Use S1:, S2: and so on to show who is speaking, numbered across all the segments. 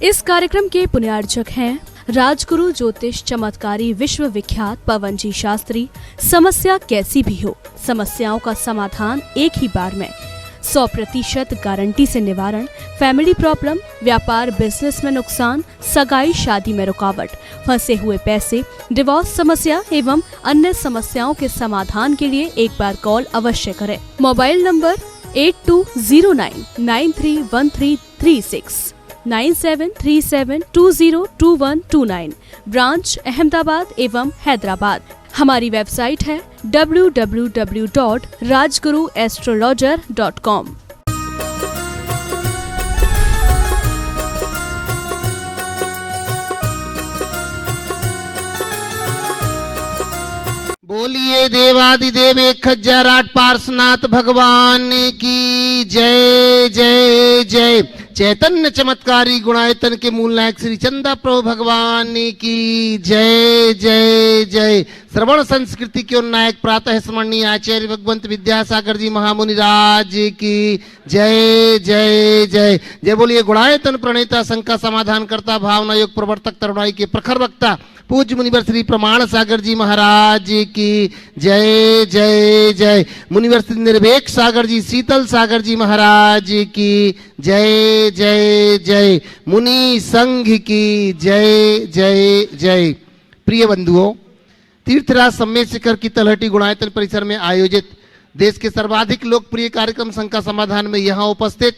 S1: इस कार्यक्रम के पुण्यार्चक हैं राजगुरु ज्योतिष चमत्कारी विश्व विख्यात पवन जी शास्त्री। समस्या कैसी भी हो, समस्याओं का समाधान एक ही बार में, 100% गारंटी से निवारण, फैमिली प्रॉब्लम, व्यापार बिजनेस में नुकसान, सगाई शादी में रुकावट, फंसे हुए पैसे, डिवोर्स समस्या एवं अन्य समस्याओं के समाधान के लिए एक बार कॉल अवश्य करें। मोबाइल नंबर 8209931336, 9737202129, ब्रांच अहमदाबाद एवं हैदराबाद। हमारी वेबसाइट है www.rajguruastrologer.com।
S2: बोलिए देवादिदेव 1008 पार्श्वनाथ भगवान की जय जय जय। चैतन्य चमत्कारी गुणायतन के मूल नायक श्री चंदा प्रभु भगवान की जय जय जय। श्रवण संस्कृति के नायक प्रातः स्मरणीय आचार्य भगवंत विद्यासागर जी महामुनिराज की जय जय जय जय। बोलिए गुणायतन प्रणेता, शंका समाधान करता, भावना योग प्रवर्तक, तरुणाई के प्रखर वक्ता पूज्य मुनिवर श्री प्रमाण सागर जी महाराज की जय जय जय। मुनिवर श्री निर्भेक सागर जी, शीतल सागर जी महाराज की जय जय जय। मुनि संघ की जय जय जय। प्रिय बंधुओं, तीर्थराज सम्मेद शिखर की तलहटी गुणायतन परिसर में आयोजित देश के सर्वाधिक लोकप्रिय कार्यक्रम शंका समाधान में यहाँ उपस्थित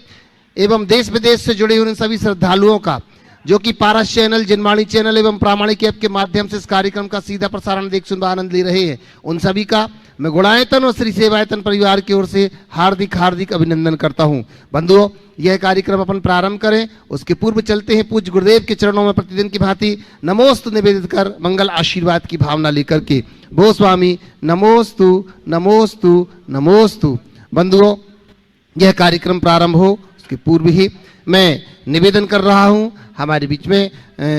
S2: एवं देश विदेश से जुड़े हुए सभी श्रद्धालुओं का, जो कि पारस चैनल, जिनवाणी चैनल एवं प्रामाणिक ऐप के माध्यम से इस कार्यक्रम का सीधा प्रसारण देख सुन आनंद ले रहे हैं, उन सभी का मैं गुणायतन और श्री सेवायतन परिवार की ओर से हार्दिक हार्दिक अभिनंदन करता हूं। बंधुओं, यह कार्यक्रम अपन प्रारंभ करें उसके पूर्व चलते हैं पूज्य गुरुदेव के चरणों में प्रतिदिन की भांति नमोस्तु निवेदित कर मंगल आशीर्वाद की भावना लेकर के। भो स्वामी नमोस्तु नमोस्तु नमोस्तु। बंधुओं, यह कार्यक्रम प्रारंभ हो उसके पूर्व ही मैं निवेदन कर रहा हूं, हमारे बीच में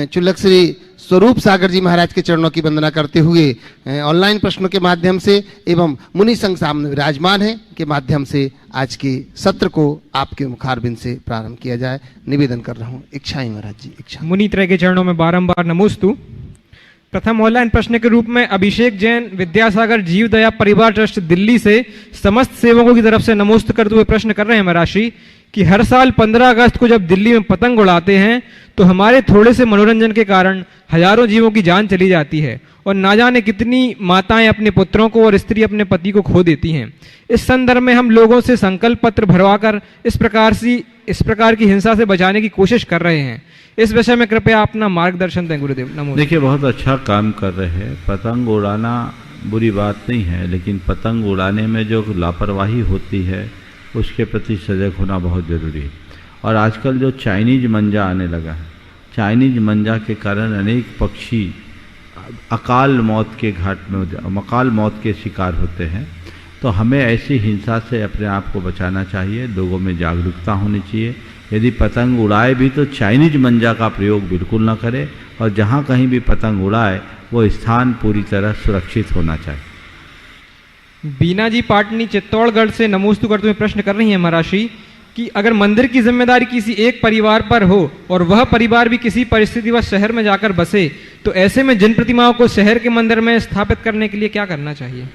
S2: चुल्लक श्री स्वरूप सागर जी महाराज के चरणों की वंदना करते हुए ऑनलाइन प्रश्नों के माध्यम से एवं मुनि संघ सामने विराजमान है के माध्यम से आज के सत्र को आपके मुखारबिंद से प्रारंभ किया जाए, निवेदन कर रहा हूँ। इच्छाएं महाराज जी, इच्छा।
S3: मुनि त्रय के चरणों में बारंबार नमोस्तु। प्रथम ऑनलाइन प्रश्न के रूप में अभिषेक जैन, विद्यासागर जीव दया परिवार ट्रस्ट दिल्ली से समस्त सेवकों की तरफ से नमोस्त करते हुए प्रश्न कर रहे हैं महाराज कि हर साल 15 अगस्त को जब दिल्ली में पतंग उड़ाते हैं तो हमारे थोड़े से मनोरंजन के कारण हजारों जीवों की जान चली जाती है और ना जाने कितनी माताएं अपने पुत्रों को और स्त्री अपने पति को खो देती हैं। इस संदर्भ में हम लोगों से संकल्प पत्र भरवाकर इस प्रकार की हिंसा से बचाने की कोशिश कर रहे हैं। इस विषय में कृपया अपना मार्गदर्शन दें गुरुदेव। नमो।
S4: देखिए, बहुत अच्छा काम कर रहे हैं। पतंग उड़ाना बुरी बात नहीं है, लेकिन पतंग उड़ाने में जो लापरवाही होती है उसके प्रति सजग होना बहुत ज़रूरी है। और आजकल जो चाइनीज मंजा आने लगा है, चाइनीज मंजा के कारण अनेक पक्षी अकाल मौत के घाट में, अकाल मौत के शिकार होते हैं। तो हमें ऐसी हिंसा से अपने आप को बचाना चाहिए, लोगों में जागरूकता होनी चाहिए। यदि पतंग उड़ाए भी तो चाइनीज मंजा का प्रयोग बिल्कुल ना करें, और जहाँ कहीं भी पतंग उड़ाए वो स्थान पूरी तरह सुरक्षित होना चाहिए।
S3: बीना जी पाटनी चित्तौड़गढ़ से नमोस्तु करते हुए प्रश्न कर रही हैं महाराज कि अगर मंदिर की जिम्मेदारी किसी एक परिवार पर हो और वह परिवार भी किसी परिस्थिति व शहर में जाकर बसे, तो ऐसे में जिन प्रतिमाओं को शहर के मंदिर में स्थापित करने के लिए क्या करना चाहिए?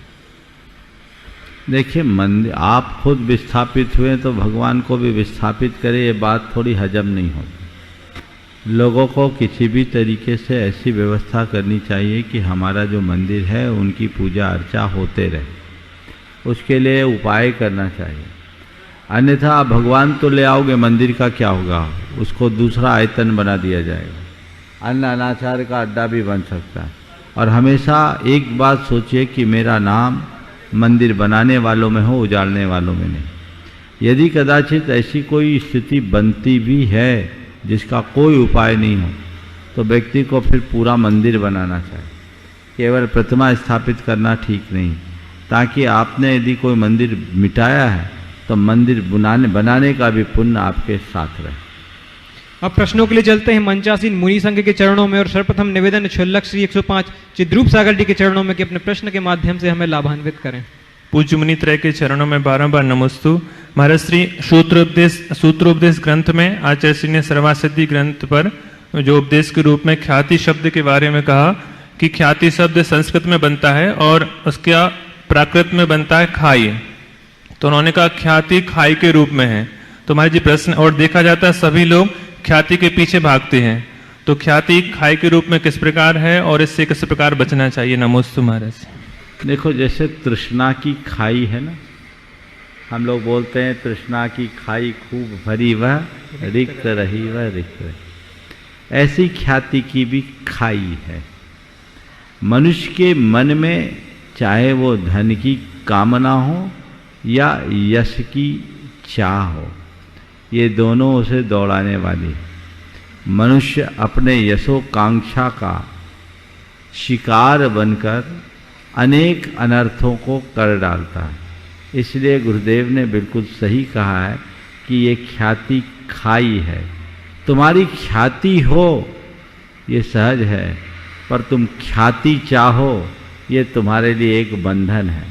S4: देखिए, मंदिर आप खुद विस्थापित हुए तो भगवान को भी विस्थापित करें, ये बात थोड़ी हजम नहीं होती। लोगों को किसी भी तरीके से ऐसी व्यवस्था करनी चाहिए कि हमारा जो मंदिर है उनकी पूजा अर्चा होते रहे, उसके लिए उपाय करना चाहिए। अन्यथा आप भगवान तो ले आओगे, मंदिर का क्या होगा? उसको दूसरा आयतन बना दिया जाएगा, अन्न अनाचार का अड्डा भी बन सकता है। और हमेशा एक बात सोचिए कि मेरा नाम मंदिर बनाने वालों में हो, उजाड़ने वालों में नहीं। यदि कदाचित ऐसी कोई स्थिति बनती भी है जिसका कोई उपाय नहीं हो, तो व्यक्ति को फिर पूरा मंदिर बनाना चाहिए, केवल प्रतिमा स्थापित करना ठीक नहीं। ताकि आपने यदि कोई मंदिर मिटाया है तो मंदिर बनाने का भी पुण्य आपके साथ रहे।
S3: अब प्रश्नों के लिए चलते हैं मंचासीन मुनि संघ के चरणों में, और सर्वप्रथम निवेदन 6 श्री 105 चिद्रूप सागर जी के चरणों में कि अपने प्रश्न के माध्यम से हमें लाभान्वित करें।
S5: पूज्य मुनि त्रय के चरणों में बारंबार नमोस्तु। महाराज श्री सूत्रोपदेश ग्रंथ में आचार्य श्री ने सर्वासिद्धि ग्रंथ पर जो उपदेश के रूप में ख्याति शब्द के बारे में कहा कि ख्याति शब्द संस्कृत में बनता है और उसका प्राकृत में बनता है खाई, तो उन्होंने कहा ख्याति खाई के रूप में है। तो महाराज जी प्रश्न, और देखा जाता है सभी लोग ख्याति के पीछे भागते हैं, तो ख्याति खाई के रूप में किस प्रकार है और इससे किस प्रकार बचना चाहिए? नमोस्तु महाराज।
S4: देखो, जैसे तृष्णा की खाई है ना, हम लोग बोलते हैं तृष्णा की खाई खूब भरी वह रिक्त रही वह रिक्त रही, ऐसी ख्याति की भी खाई है। मनुष्य के मन में चाहे वो धन की कामना हो या यश की चाह हो, ये दोनों उसे दौड़ाने वाली है। मनुष्य अपने यशोकांक्षा का शिकार बनकर अनेक अनर्थों को कर डालता है। इसलिए गुरुदेव ने बिल्कुल सही कहा है कि ये ख्याति खाई है। तुम्हारी ख्याति हो ये सहज है, पर तुम ख्याति चाहो ये तुम्हारे लिए एक बंधन है।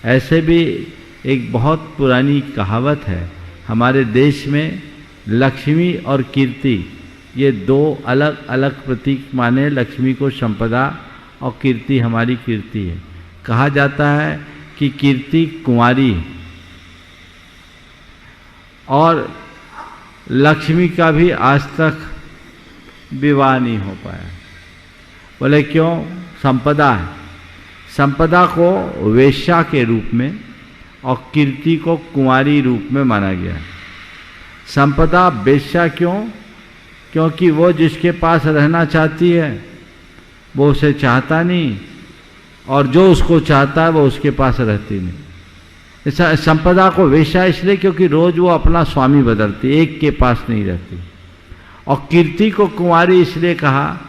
S4: ऐसे भी एक बहुत पुरानी कहावत है हमारे देश में, लक्ष्मी और कीर्ति ये दो अलग अलग प्रतीक माने। लक्ष्मी को संपदा और कीर्ति हमारी कीर्ति है। कहा जाता है कि कीर्ति कुंवारी और लक्ष्मी का भी आज तक विवाह नहीं हो पाया। बोले क्यों? संपदा है। संपदा को वेश्या के रूप में और कीर्ति को कुंवारी रूप में माना गया। संपदा वेश्या क्यों? क्योंकि वो जिसके पास रहना चाहती है वो उसे चाहता नहीं, और जो उसको चाहता है वो उसके पास रहती नहीं। संपदा को वेश्या इसलिए क्योंकि रोज वो अपना स्वामी बदलती, एक के पास नहीं रहती। और कीर्ति को कुंवारी इसलिए कहा,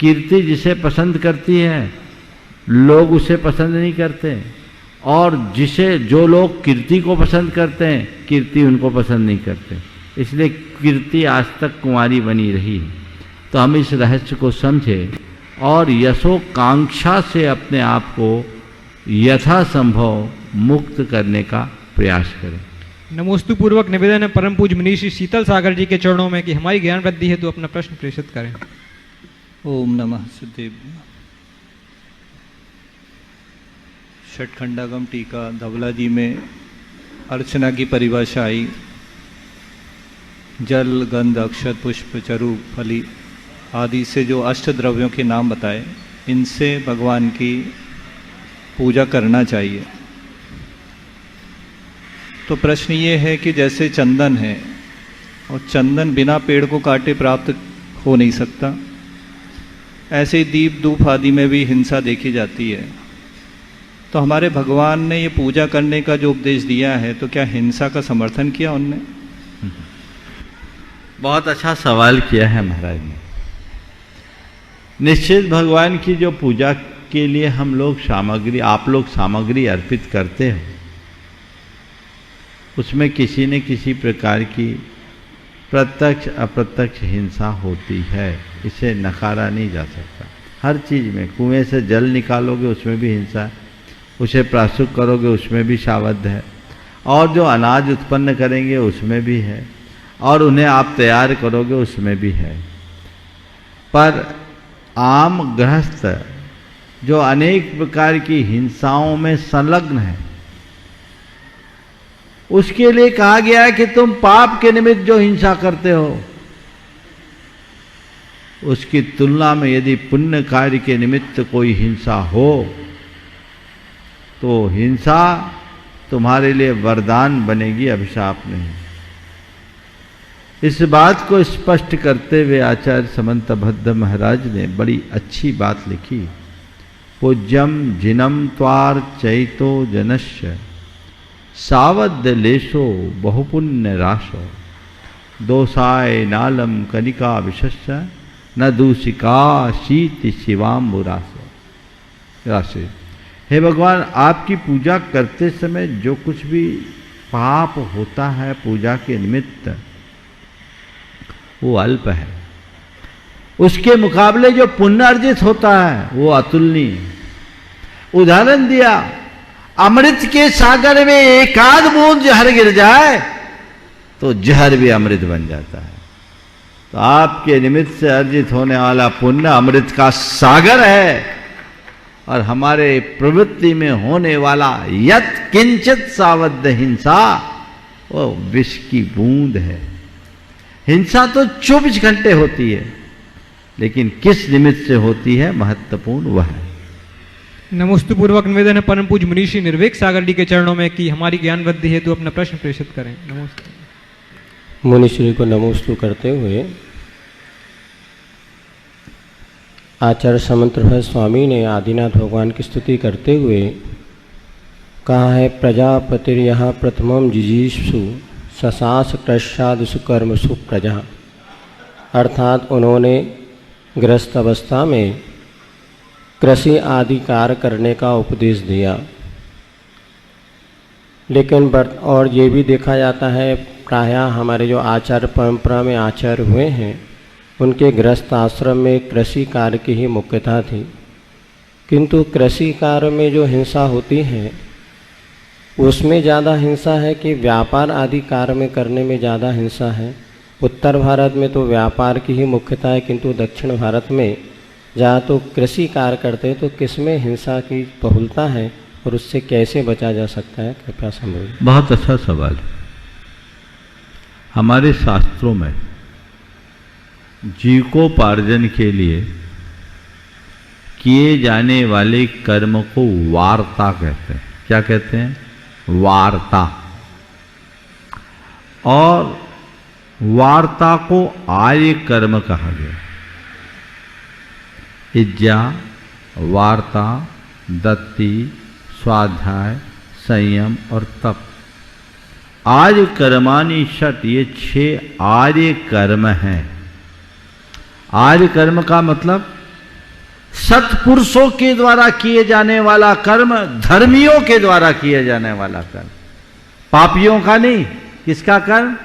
S4: कीर्ति जिसे पसंद करती है लोग उसे पसंद नहीं करते, और जो लोग कीर्ति को पसंद करते हैं कीर्ति उनको पसंद नहीं करते। इसलिए कीर्ति आज तक कुंवारी बनी रही। तो हम इस रहस्य को समझें और यशोकांक्षा से अपने आप को यथासंभव मुक्त करने का प्रयास करें।
S3: नमोस्तु पूर्वक निवेदन है परम पूज्य मुनि श्री शीतल सागर जी के चरणों में कि हमारी ज्ञान वृद्धि है तो अपना प्रश्न प्रेषित करें।
S6: ओम नमः सिद्धेव। षटखंडागम टीका धवला जी में अर्चना की परिभाषा आई, जल गंध अक्षत पुष्प चरु फली आदि से जो अष्ट द्रव्यों के नाम बताए, इनसे भगवान की पूजा करना चाहिए। तो प्रश्न ये है कि जैसे चंदन है और चंदन बिना पेड़ को काटे प्राप्त हो नहीं सकता, ऐसे ही दीप धूप आदि में भी हिंसा देखी जाती है। तो हमारे भगवान ने ये पूजा करने का जो उपदेश दिया है, तो क्या हिंसा का समर्थन किया उनने?
S4: बहुत अच्छा सवाल किया है महाराज ने। निश्चित भगवान की जो पूजा के लिए हम लोग सामग्री, आप लोग सामग्री अर्पित करते हो, उसमें किसी न किसी प्रकार की प्रत्यक्ष अप्रत्यक्ष हिंसा होती है। इसे नकारा नहीं जा सकता। हर चीज़ में, कुएं से जल निकालोगे उसमें भी हिंसा है, उसे प्राशुक करोगे उसमें भी शावद्ध है, और जो अनाज उत्पन्न करेंगे उसमें भी है, और उन्हें आप तैयार करोगे उसमें भी है। पर आम गृहस्थ जो अनेक प्रकार की हिंसाओं में संलग्न है, उसके लिए कहा गया है कि तुम पाप के निमित्त जो हिंसा करते हो, उसकी तुलना में यदि पुण्य कार्य के निमित्त कोई हिंसा हो तो हिंसा तुम्हारे लिए वरदान बनेगी, अभिशाप नहीं। इस बात को स्पष्ट करते हुए आचार्य समंतभद्र महाराज ने बड़ी अच्छी बात लिखी। पूज्यम जिनम त्वार चैतो जनस्य सावद लेशो बहुपुण्य राशो दोषाय नालम कनिका विशस्य न दूषिका शीत शिवाम्बुरासो। राशि, हे भगवान, आपकी पूजा करते समय जो कुछ भी पाप होता है पूजा के निमित्त, वो अल्प है। उसके मुकाबले जो पुण्य अर्जित होता है वो अतुलनीय। उदाहरण दिया, अमृत के सागर में एक आध बूंद जहर गिर जाए तो जहर भी अमृत बन जाता है। तो आपके निमित्त से अर्जित होने वाला पुण्य अमृत का सागर है, और हमारे प्रवृत्ति में होने वाला यत किंचित सावध हिंसा वो विष की बूंद है। हिंसा तो 24 घंटे होती है, लेकिन किस निमित्त से होती है महत्वपूर्ण वह है।
S3: नमोस्तु पूर्वक निवेदन है परम पूज्य मुनीषी निर्वेक सागर जी के चरणों में कि हमारी ज्ञान वृद्धि हेतु अपना प्रश्न प्रेषित करें। नमोस्तु।
S7: मुनिश्री को नमोस्तु करते हुए आचार्य समंत्र स्वामी ने आदिनाथ भगवान की स्तुति करते हुए कहा है, प्रजापतिर यहाँ प्रथमम जिजीषु ससास कृष्यादसु कर्मसु प्रजा। अर्थात उन्होंने गृहस्थ अवस्था में कृषि आदि कार्य करने का उपदेश दिया, लेकिन और ये भी देखा जाता है प्रायः हमारे जो आचार्य परंपरा में आचार्य हुए हैं उनके गृहस्थ आश्रम में कृषि कार्य की ही मुख्यता थी, किंतु कृषि कार्य में जो हिंसा होती है उसमें ज़्यादा हिंसा है कि व्यापार आदि कार्य में करने में ज़्यादा हिंसा है। उत्तर भारत में तो व्यापार की ही मुख्यता है, किंतु दक्षिण भारत में जहाँ तो कृषि कार्य करते हैं, तो किसमें हिंसा की बहुलता है और उससे कैसे बचा जा सकता है, कृपया समझिए।
S4: बहुत अच्छा सवाल है। हमारे शास्त्रों में जीविकोपार्जन के लिए किए जाने वाले कर्म को वार्ता कहते हैं। क्या कहते हैं? वार्ता। और वार्ता को आर्य कर्म कहा गया। इज्जा, वार्ता, दत्ति, स्वाध्याय, संयम और तप। आर्य कर्माणि षट, ये 6 आर्य कर्म हैं। आर्य कर्म का मतलब सत्पुरुषों के द्वारा किए जाने वाला कर्म, धर्मियों के द्वारा किए जाने वाला कर्म, पापियों का नहीं। किसका कर्म?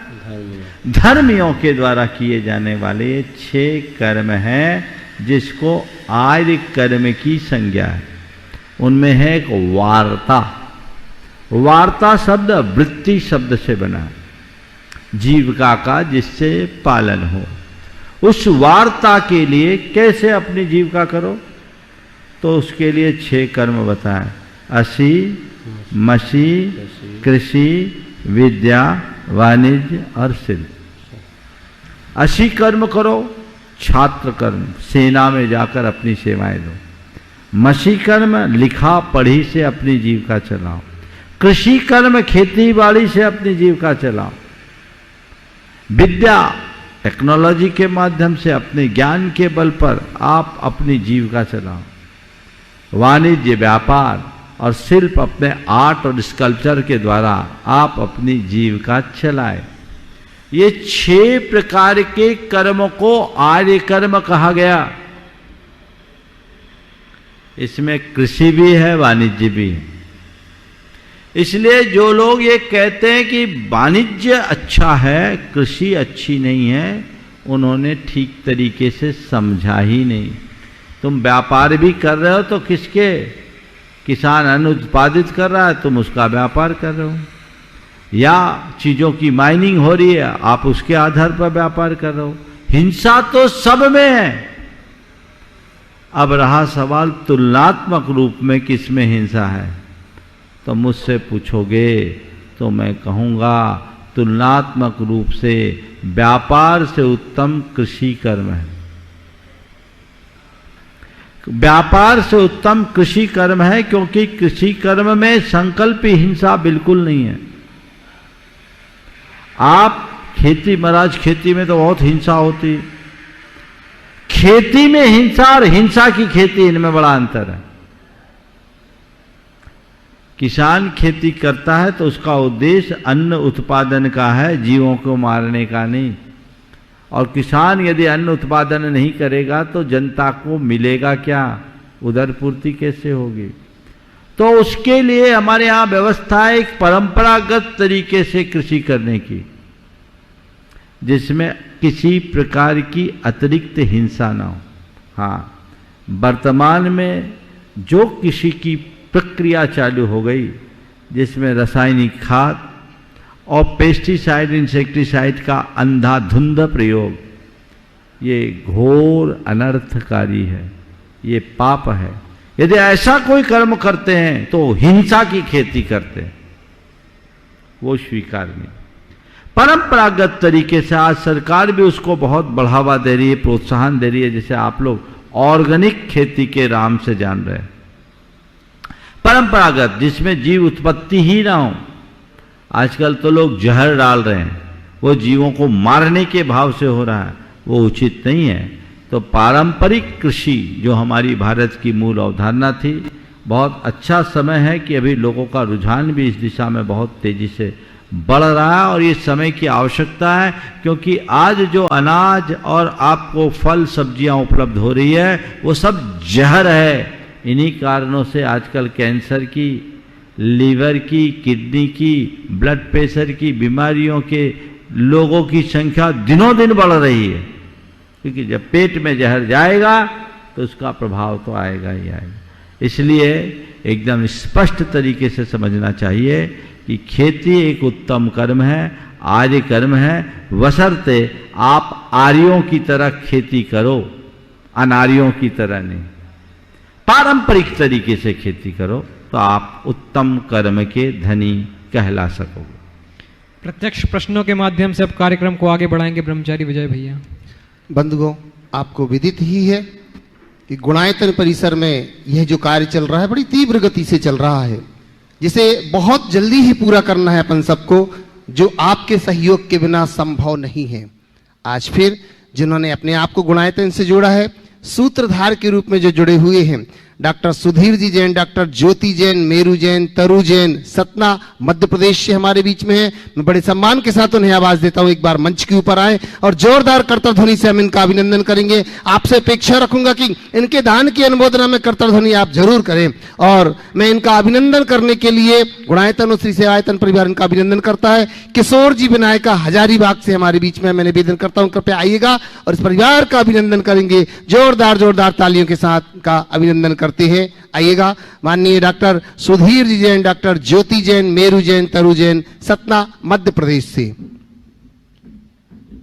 S4: धर्मियों के द्वारा किए जाने वाले 6 कर्म हैं, जिसको आर्य कर्म की संज्ञा है। उनमें है एक वार्ता। वार्ता शब्द वृत्ति शब्द से बना है, जीविका का जिससे पालन हो। उस वार्ता के लिए कैसे अपनी जीविका करो, तो उसके लिए 6 कर्म बताएं। असी, मसी, कृषि, विद्या, वाणिज्य और शिल्प। असी कर्म करो, छात्र कर्म, सेना में जाकर अपनी सेवाएं दो। मसी कर्म, लिखा पढ़ी से अपनी जीविका चलाओ। कृषि कर्म, खेती बाड़ी से अपनी जीविका चलाओ। विद्या, टेक्नोलॉजी के माध्यम से अपने ज्ञान के बल पर आप अपनी जीविका चलाओ। वाणिज्य, व्यापार और शिल्प, अपने आर्ट और स्कल्पचर के द्वारा आप अपनी जीविका चलाएं। ये 6 प्रकार के कर्म को आर्य कर्म कहा गया। इसमें कृषि भी है, वाणिज्य भी है। इसलिए जो लोग ये कहते हैं कि वाणिज्य अच्छा है, कृषि अच्छी नहीं है, उन्होंने ठीक तरीके से समझा ही नहीं। तुम व्यापार भी कर रहे हो तो किसके? किसान अन्न उत्पादित कर रहा है, तुम उसका व्यापार कर रहे हो। या चीजों की माइनिंग हो रही है, आप उसके आधार पर व्यापार कर रहे हो। हिंसा तो सब में है। अब रहा सवाल तुलनात्मक रूप में किसमें हिंसा है, तो मुझसे पूछोगे तो मैं कहूँगा तुलनात्मक रूप से व्यापार से उत्तम कृषि कर्म है। व्यापार से उत्तम कृषि कर्म है, क्योंकि कृषि कर्म में संकल्पी हिंसा बिल्कुल नहीं है। आप खेती, महाराज खेती में तो बहुत हिंसा होती है। खेती में हिंसा और हिंसा की खेती, इनमें बड़ा अंतर है। किसान खेती करता है तो उसका उद्देश्य अन्न उत्पादन का है, जीवों को मारने का नहीं। और किसान यदि अन्न उत्पादन नहीं करेगा तो जनता को मिलेगा क्या, उदर पूर्ति कैसे होगी। तो उसके लिए हमारे यहाँ व्यवस्था है एक परंपरागत तरीके से कृषि करने की, जिसमें किसी प्रकार की अतिरिक्त हिंसा ना हो। हाँ, वर्तमान में जो कृषि की प्रक्रिया चालू हो गई जिसमें रासायनिक खाद और पेस्टिसाइड इंसेक्टिसाइड का अंधाधुंध प्रयोग, ये घोर अनर्थकारी है, ये पाप है। यदि ऐसा कोई कर्म करते हैं तो हिंसा की खेती करते हैं, वो स्वीकार नहीं। परंपरागत तरीके से आज सरकार भी उसको बहुत बढ़ावा दे रही है, प्रोत्साहन दे रही है, जैसे आप लोग ऑर्गेनिक खेती के नाम से जान रहे हैं। परंपरागत जिसमें जीव उत्पत्ति ही ना हो। आजकल तो लोग जहर डाल रहे हैं, वो जीवों को मारने के भाव से हो रहा है, वो उचित नहीं है। तो पारंपरिक कृषि जो हमारी भारत की मूल अवधारणा थी, बहुत अच्छा समय है कि अभी लोगों का रुझान भी इस दिशा में बहुत तेजी से बढ़ रहा है और ये समय की आवश्यकता है, क्योंकि आज जो अनाज और आपको फल सब्जियां उपलब्ध हो रही है वो सब जहर है। इन्हीं कारणों से आजकल कैंसर की, लीवर की, किडनी की, ब्लड प्रेशर की बीमारियों के लोगों की संख्या दिनों दिन बढ़ रही है, क्योंकि जब पेट में जहर जाएगा तो उसका प्रभाव तो आएगा ही आएगा। इसलिए एकदम स्पष्ट तरीके से समझना चाहिए कि खेती एक उत्तम कर्म है, आर्य कर्म है, बशर्ते आप आर्यों की तरह खेती करो, अनार्यों की तरह नहीं। पारंपरिक तरीके से खेती करो तो आप उत्तम कर्म के धनी कहला सकोगे।
S3: प्रत्यक्ष प्रश्नों के माध्यम से अब कार्यक्रम को आगे बढ़ाएंगे ब्रह्मचारी विजय भैया।
S2: बंधुओं, आपको विदित ही है कि गुणायतन परिसर में यह जो कार्य चल रहा है बड़ी तीव्र गति से चल रहा है, जिसे बहुत जल्दी ही पूरा करना है अपन सबको, जो आपके सहयोग के बिना संभव नहीं है। आज फिर जिन्होंने अपने आप को गुणायतन से जोड़ा है, सूत्रधार के रूप में जो जुड़े हुए हैं, डॉक्टर सुधीर जी जैन, डॉक्टर ज्योति जैन, मेरू जैन, तरु जैन, सतना मध्य प्रदेश से हमारे बीच में है। मैं बड़े सम्मान के साथ उन्हें आवाज देता हूं, एक बार मंच के ऊपर आए और जोरदार करताल ध्वनि से हम इनका अभिनंदन करेंगे। आपसे अपेक्षा रखूंगा कि इनके दान की अनुमोदना में करताल ध्वनि आप जरूर करें। और मैं इनका अभिनंदन करने के लिए गुणायतन और श्री सेवायतन परिवार इनका अभिनंदन करता है। किशोर जी विनायका हजारीबाग से हमारे बीच में मैं निवेदन करता हूं, कृपया आइएगा और इस परिवार का अभिनंदन करेंगे। जोरदार तालियों के साथ का अभिनंदन करते हैं। आइएगा माननीय डॉक्टर सुधीर जी जैन, डॉक्टर ज्योति जैन, मेरू जैन, तरु जैन, सतना मध्य प्रदेश से।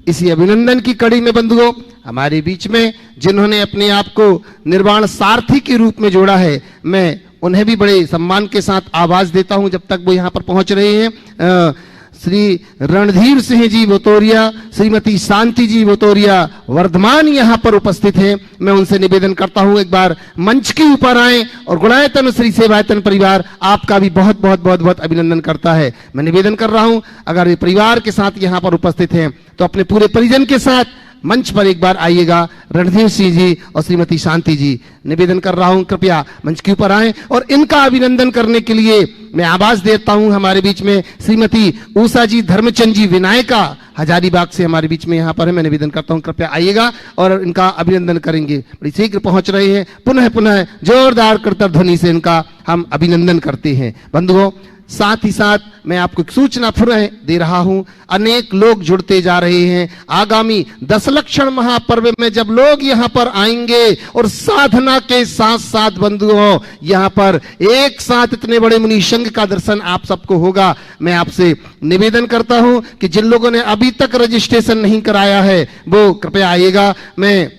S2: इसी अभिनंदन की कड़ी में बंधुओं, हमारे बीच में जिन्होंने अपने आप को निर्वाण सारथी के रूप में जोड़ा है, मैं उन्हें भी बड़े सम्मान के साथ आवाज देता हूं जब तक वो यहां पर पहुंच रहे हैं। श्री रणधीर सिंह जी बोतोरिया, श्रीमती शांति जी बोतोरिया वर्धमान यहां पर उपस्थित हैं। मैं उनसे निवेदन करता हूं एक बार मंच के ऊपर आए और गुणायतन श्री सेवायतन परिवार आपका भी बहुत बहुत बहुत बहुत अभिनंदन करता है। मैं निवेदन कर रहा हूं, अगर ये परिवार के साथ यहां पर उपस्थित हैं तो अपने पूरे परिजन के साथ मंच पर एक बार आइएगा। रणधीर सिंह जी और श्रीमती शांति जी, निवेदन कर रहा हूं कृपया मंच के ऊपर आए और इनका अभिनंदन करने के लिए मैं आवाज देता हूं हमारे बीच में श्रीमती उषा जी धर्मचंद जी विनायका हजारीबाग से हमारे बीच में यहां पर है। मैं निवेदन करता हूं कृपया आइएगा और इनका अभिनंदन करेंगे। बड़ी शीघ्र पहुंच रहे हैं। पुनः जोरदार करताल ध्वनि से इनका हम अभिनंदन करते हैं। बंधुओं, साथ ही साथ मैं आपको एक सूचना फिर दे रहा हूं, अनेक लोग जुड़ते जा रहे हैं। आगामी दशलक्षण महापर्व में जब लोग यहां पर आएंगे और साधना के साथ साथ बंधुओं यहां पर एक साथ इतने बड़े मुनि संघ का दर्शन आप सबको होगा। मैं आपसे निवेदन करता हूं कि जिन लोगों ने अभी तक रजिस्ट्रेशन नहीं कराया है वो कृपया आइएगा। मैं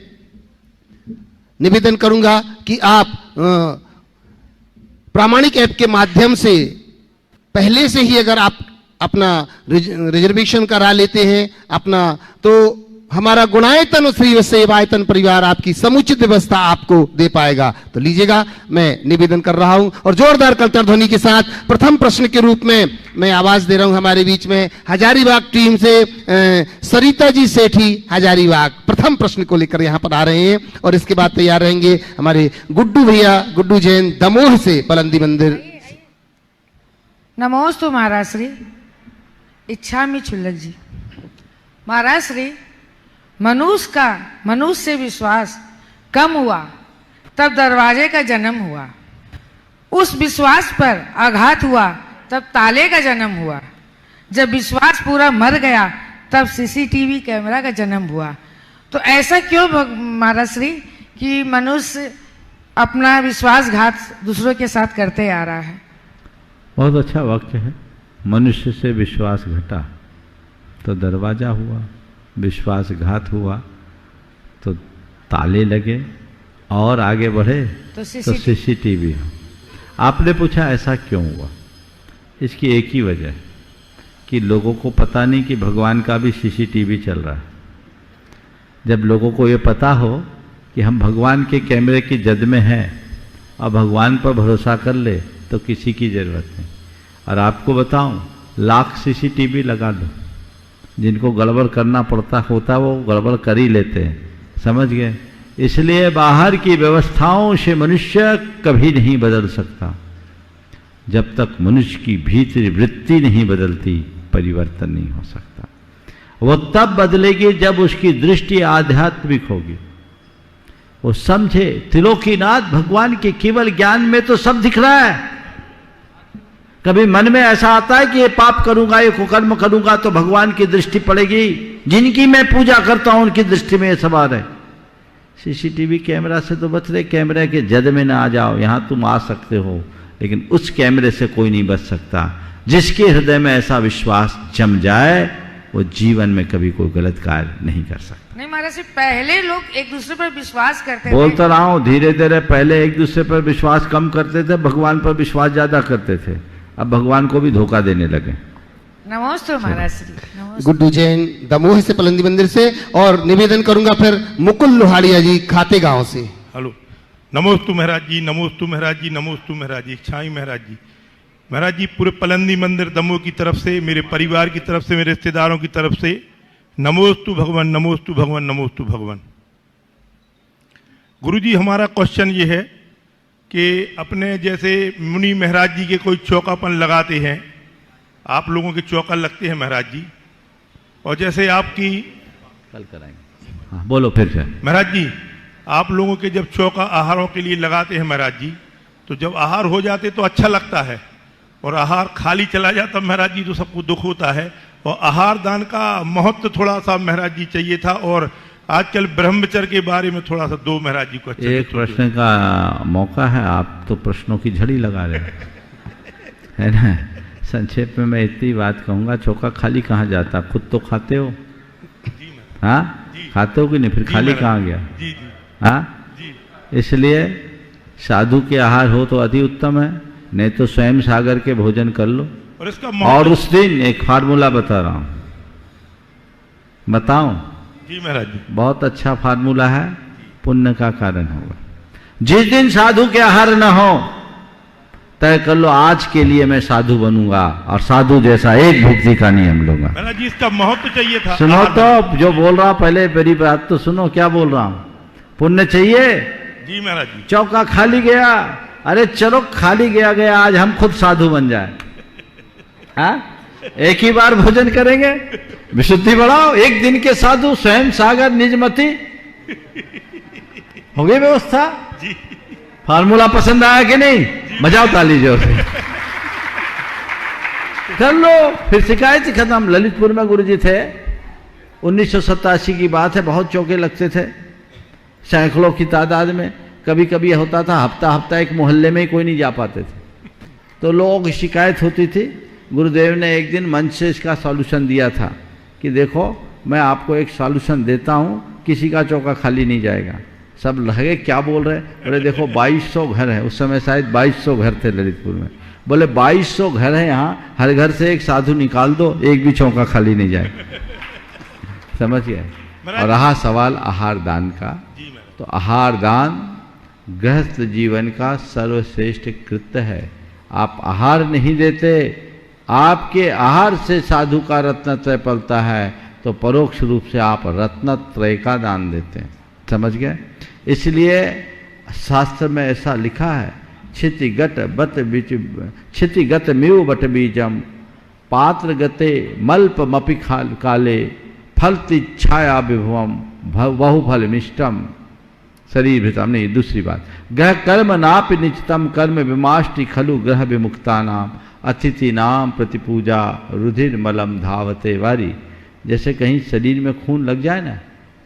S2: निवेदन करूंगा कि आप प्रामाणिक ऐप के माध्यम से पहले से ही अगर आप अपना रिजर्वेशन करा लेते हैं अपना, तो हमारा गुणायतन श्री सेवायतन परिवार आपकी समुचित व्यवस्था आपको दे पाएगा। तो लीजिएगा, मैं निवेदन कर रहा हूं और जोरदार करताल ध्वनि के साथ प्रथम प्रश्न के रूप में मैं आवाज दे रहा हूं हमारे बीच में हजारीबाग टीम से सरिता जी सेठी हजारीबाग प्रथम प्रश्न को लेकर यहां पर आ रहे हैं। और इसके बाद तैयार रहेंगे हमारे गुड्डू भैया, गुड्डू जैन दमोह से बुलंदी मंदिर।
S8: नमोस्तु महाराज श्री इच्छा में छुल्लक जी। महाराज श्री मनुष्य से विश्वास कम हुआ तब दरवाजे का जन्म हुआ, उस विश्वास पर आघात हुआ तब ताले का जन्म हुआ, जब विश्वास पूरा मर गया तब सीसीटीवी कैमरा का जन्म हुआ। तो ऐसा क्यों महाराज श्री कि मनुष्य अपना विश्वासघात दूसरों के साथ करते आ रहा है।
S4: बहुत अच्छा वाक्य है। मनुष्य से विश्वास घटा तो दरवाजा हुआ, विश्वासघात हुआ तो ताले लगे, और आगे बढ़े तो सीसीटीवी। आपने पूछा ऐसा क्यों हुआ? इसकी एक ही वजह है कि लोगों को पता नहीं कि भगवान का भी सीसीटीवी चल रहा है। जब लोगों को ये पता हो कि हम भगवान के कैमरे की जद में हैं और भगवान पर भरोसा कर ले तो किसी की ज़रूरत नहीं। और आपको बताऊं, लाख सीसीटीवी लगा दो, जिनको गड़बड़ करना पड़ता होता वो गड़बड़ कर ही लेते हैं, समझ गए? इसलिए बाहर की व्यवस्थाओं से मनुष्य कभी नहीं बदल सकता। जब तक मनुष्य की भीतरी वृत्ति नहीं बदलती, परिवर्तन नहीं हो सकता। वो तब बदलेगी जब उसकी दृष्टि आध्यात्मिक होगी। वो समझे त्रिलोकीनाथ भगवान के केवल ज्ञान में तो सब दिख रहा है। कभी मन में ऐसा आता है कि ये पाप करूंगा, ये कुकर्म करूंगा तो भगवान की दृष्टि पड़ेगी? जिनकी मैं पूजा करता हूं उनकी दृष्टि में ये सब आ रहे। सीसीटीवी कैमरा से तो बच रहे, कैमरे के जद में ना आ जाओ। यहां तुम आ सकते हो, लेकिन उस कैमरे से कोई नहीं बच सकता। जिसके हृदय में ऐसा विश्वास जम जाए वो जीवन में कभी कोई गलत कार्य नहीं कर सकता।
S8: नहीं महाराज जी, पहले लोग एक दूसरे पर विश्वास करते थे।
S4: बोलता रहा हूं, धीरे धीरे पहले एक दूसरे पर विश्वास कम करते थे, भगवान पर विश्वास ज्यादा करते थे। अब भगवान को भी धोखा देने लगे।
S8: नमस्ते महाराज श्री, नमस्ते।
S2: गुड्डू जैन दमोह से, पलंदी मंदिर से। और निवेदन करूंगा फिर मुकुल लोहाड़िया जी खाते गांव से।
S9: हेलो, नमोस्तु महाराज जी, नमोस्तु महाराज जी, नमोस्तु महाराज जी, छाई महाराज जी। महाराज जी, पूरे पलंदी मंदिर दमोह की तरफ से, मेरे परिवार की तरफ से, मेरे रिश्तेदारों की तरफ से नमोस्तु भगवान, नमोस्तु भगवान, नमोस्तु भगवान। गुरुजी, हमारा क्वेश्चन ये है कि अपने जैसे मुनि महाराज जी के कोई चौकापन लगाते हैं, आप लोगों के चौका लगते हैं महाराज जी, और जैसे आपकी
S4: कल कराएंगे। हाँ, बोलो फिर से।
S9: महाराज जी, आप लोगों के जब चौका आहारों के लिए लगाते हैं महाराज जी, तो जब आहार हो जाते तो अच्छा लगता है, और आहार खाली चला जाता महाराज जी तो सबको दुख होता है। और आहार दान का महत्व थोड़ा सा महाराज जी चाहिए था, और आजकल ब्रह्मचर्य के बारे में थोड़ा सा दो महाराज जी को अच्छा।
S4: एक प्रश्न का मौका है, आप तो प्रश्नों की झड़ी लगा रहे है ना। संक्षेप में मैं इतनी बात कहूंगा, चौका खाली कहाँ जाता? खुद तो खाते हो, हाँ खाते हो कि नहीं? फिर खाली कहाँ गया? हाँ, इसलिए साधु के आहार हो तो अति उत्तम है, नहीं तो स्वयं सागर के भोजन कर लो। और उस दिन एक फार्मूला बता रहा हूं, बताऊं?
S9: जी महाराज जी।
S4: बहुत अच्छा फार्मूला है, पुण्य का कारण होगा। जिस दिन साधु के आहार न हो, तय कर लो आज के लिए मैं साधु बनूंगा, और साधु जैसा एक भुक्ति का नियम लूंगा।
S9: महाराज जी, इसका महत्व चाहिए था।
S4: सुनो तो, जो बोल रहा हूं पहले मेरी बात तो सुनो, क्या बोल रहा हूं? पुण्य चाहिए
S9: जी महाराज जी।
S4: चौका खाली गया, अरे चलो खाली गया गया, आज हम खुद साधु बन जाए। हाँ, एक ही बार भोजन करेंगे, विशुद्धि बढ़ाओ। एक दिन के साधु, स्वयं सागर निजमति, हो गई व्यवस्था। फार्मूला पसंद आया कि नहीं? बजाओ ताली जोर से, कर लो, फिर शिकायत ही खत्म। ललितपुर में गुरुजी थे, 1987 की बात है, बहुत चौके लगते थे सैकड़ों की तादाद में। कभी कभी होता था हफ्ता हफ्ता एक मोहल्ले में ही कोई नहीं जा पाते थे, तो लोगों की शिकायत होती थी। गुरुदेव ने एक दिन मंच से इसका सॉल्यूशन दिया था कि देखो मैं आपको एक सॉल्यूशन देता हूँ, किसी का चौका खाली नहीं जाएगा। सब लगे क्या बोल रहे? बोले देखो 2200 घर है, उस समय शायद 2200 घर थे ललितपुर में। बोले 2200 घर है यहाँ, हर घर से एक साधु निकाल दो, एक भी चौका खाली नहीं जाए। समझ गए? और रहा सवाल आहार दान का, तो आहार दान गृहस्थ जीवन का सर्वश्रेष्ठ कृत्य है। आप आहार नहीं देते, आपके आहार से साधु का रत्नत्रय पलता है, तो परोक्ष रूप से आप रत्नत्रय का दान देते हैं। समझ गए? इसलिए शास्त्र में ऐसा लिखा है, क्षितिगत मिव बट बीजम पात्र गते मल्प मपि काले फलति छाया विभवम बहुफल मिष्टम शरीर भृतम। नहीं, दूसरी बात, ग्रह कर्म नापि निचितम कर्म विमाष्टि खलु ग्रह विमुक्ता नाम अतिथि नाम प्रतिपूजा रुधिर मलम धावते वारी। जैसे कहीं शरीर में खून लग जाए ना,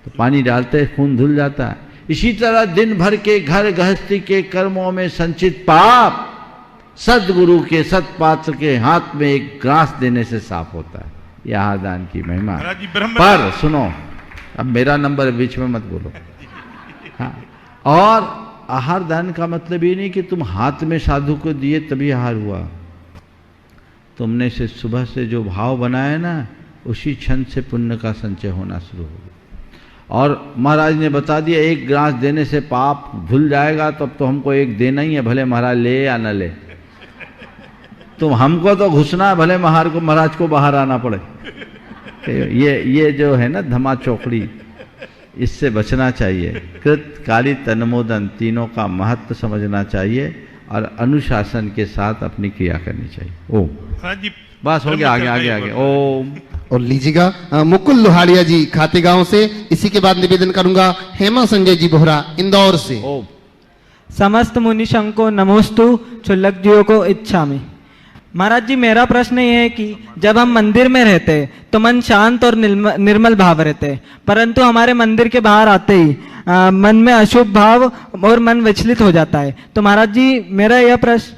S4: तो पानी डालते खून धुल जाता है। इसी तरह दिन भर के घर गृहस्थी के कर्मों में संचित पाप सदगुरु के सतपात्र के हाथ में एक ग्रास देने से साफ होता है। यह आहार दान की महिमा।
S9: महाराज जी, ब्रह्म
S4: पर सुनो, अब मेरा नंबर बीच में मत बोलो। हाँ, और आहार दान का मतलब ये नहीं कि तुम हाथ में साधु को दिए तभी आहार हुआ। तुमने से सुबह से जो भाव बनाया ना, उसी क्षण से पुण्य का संचय होना शुरू हो गया। और महाराज ने बता दिया एक ग्रास देने से पाप धुल जाएगा, तो अब तो हमको एक देना ही है, भले महाराज ले या न ले। तुम हमको तो घुसना है, भले महाराज को बाहर आना पड़े। ये जो है ना धमा चौकड़ी, इससे बचना चाहिए। कृत काली तनमोदन तीनों का महत्व समझना चाहिए और अनुशासन के साथ अपनी क्रिया करनी चाहिए। ओम।
S9: महाराज जी,
S4: बस हो गया, आगे आगे आगे। ओम।
S2: और लीजिएगा मुकुल लोहाड़िया जी खातेगांव से। इसी के बाद निवेदन करूंगा हेमा संजय जी बोहरा इंदौर से।
S4: ओम।
S10: समस्त मुनिशंको नमोस्तु क्षुल्लक जीवों को इच्छा में। महाराज जी, मेरा प्रश्न ये है कि जब हम मंदिर में रहते तो मन शांत और निर्मल भाव रहते, परंतु हमारे मंदिर के बाहर आते ही मन में अशुभ भाव और मन विचलित हो जाता है। तो महाराज जी मेरा यह प्रश्न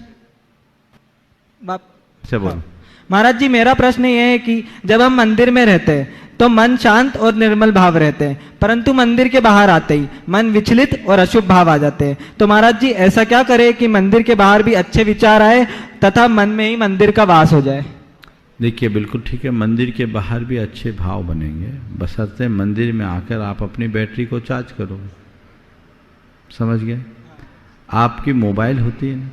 S10: महाराज जी मेरा प्रश्न ये है कि जब हम मंदिर में रहते हैं तो मन शांत और निर्मल भाव रहते हैं, परंतु मंदिर के बाहर आते ही मन विचलित और अशुभ भाव आ जाते हैं। तो महाराज जी ऐसा क्या करें कि मंदिर के बाहर भी अच्छे विचार आए तथा मन में ही मंदिर का वास हो जाए?
S4: देखिए बिल्कुल ठीक है, मंदिर के बाहर भी अच्छे भाव बनेंगे, बशर्ते मंदिर में आकर आप अपनी बैटरी को चार्ज करो। समझ गए? आपकी मोबाइल होती है ना,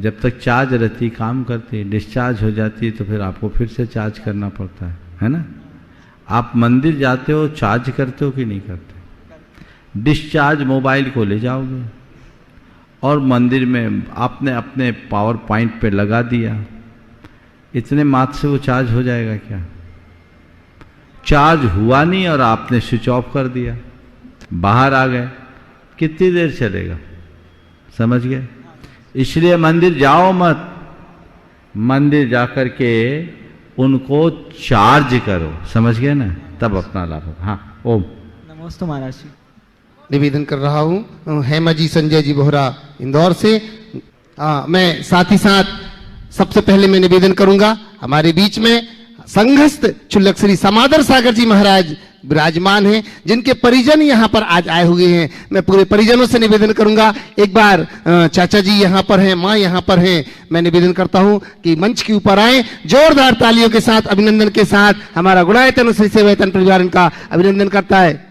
S4: जब तक चार्ज रहती काम करती है, डिस्चार्ज हो जाती है तो फिर आपको फिर से चार्ज करना पड़ता है ना। आप मंदिर जाते हो चार्ज करते हो कि नहीं करते? डिस्चार्ज मोबाइल को ले जाओगे और मंदिर में आपने अपने पावर पॉइंट पे लगा दिया, इतने मात्र से वो चार्ज हो जाएगा क्या? चार्ज हुआ नहीं और आपने स्विच ऑफ कर दिया, बाहर आ गए, कितनी देर चलेगा? समझ गए? इसलिए मंदिर जाओ मत, मंदिर जाकर के उनको चार्ज करो। समझ गए ना? तब अपना लाभ होगा। हाँ, ओम।
S10: नमस्ते महाराज जी।
S2: निवेदन कर रहा हूँ हेमा जी संजय जी बोहरा इंदौर से। मैं साथ ही साथ सबसे पहले मैं निवेदन करूंगा, हमारे बीच में संघस्थ क्षुल्लक श्री समादर सागर जी महाराज विराजमान हैं, जिनके परिजन यहाँ पर आज आए हुए हैं। मैं पूरे परिजनों से निवेदन करूंगा, एक बार चाचा जी यहाँ पर हैं, माँ यहाँ पर हैं, मैं निवेदन करता हूँ कि मंच के ऊपर आए, जोरदार तालियों के साथ, अभिनंदन के साथ हमारा गुणायतन श्री सेवायतन परिवार इनका अभिनंदन करता है।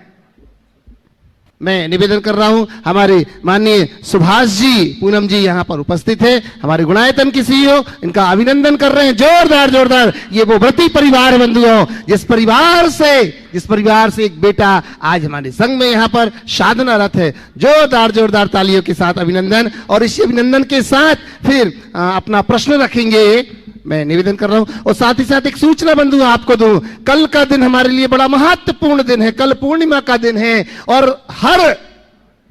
S2: मैं निवेदन कर रहा हूं, हमारे माननीय सुभाष जी पूनम जी यहाँ पर उपस्थित है, हमारे गुणायतन की सीईओ, इनका अभिनंदन कर रहे हैं जोरदार जोरदार। ये वो व्रती परिवार है बंधुओं, जिस परिवार से एक बेटा आज हमारे संघ में यहाँ पर साधनारत है। जोरदार जोरदार तालियों के साथ अभिनंदन। और इसी अभिनंदन के साथ फिर अपना प्रश्न रखेंगे, मैं निवेदन कर रहा हूं। और साथ ही साथ एक सूचना बंधु आपको दूं, कल का दिन हमारे लिए बड़ा महत्वपूर्ण दिन है, कल पूर्णिमा का दिन है और हर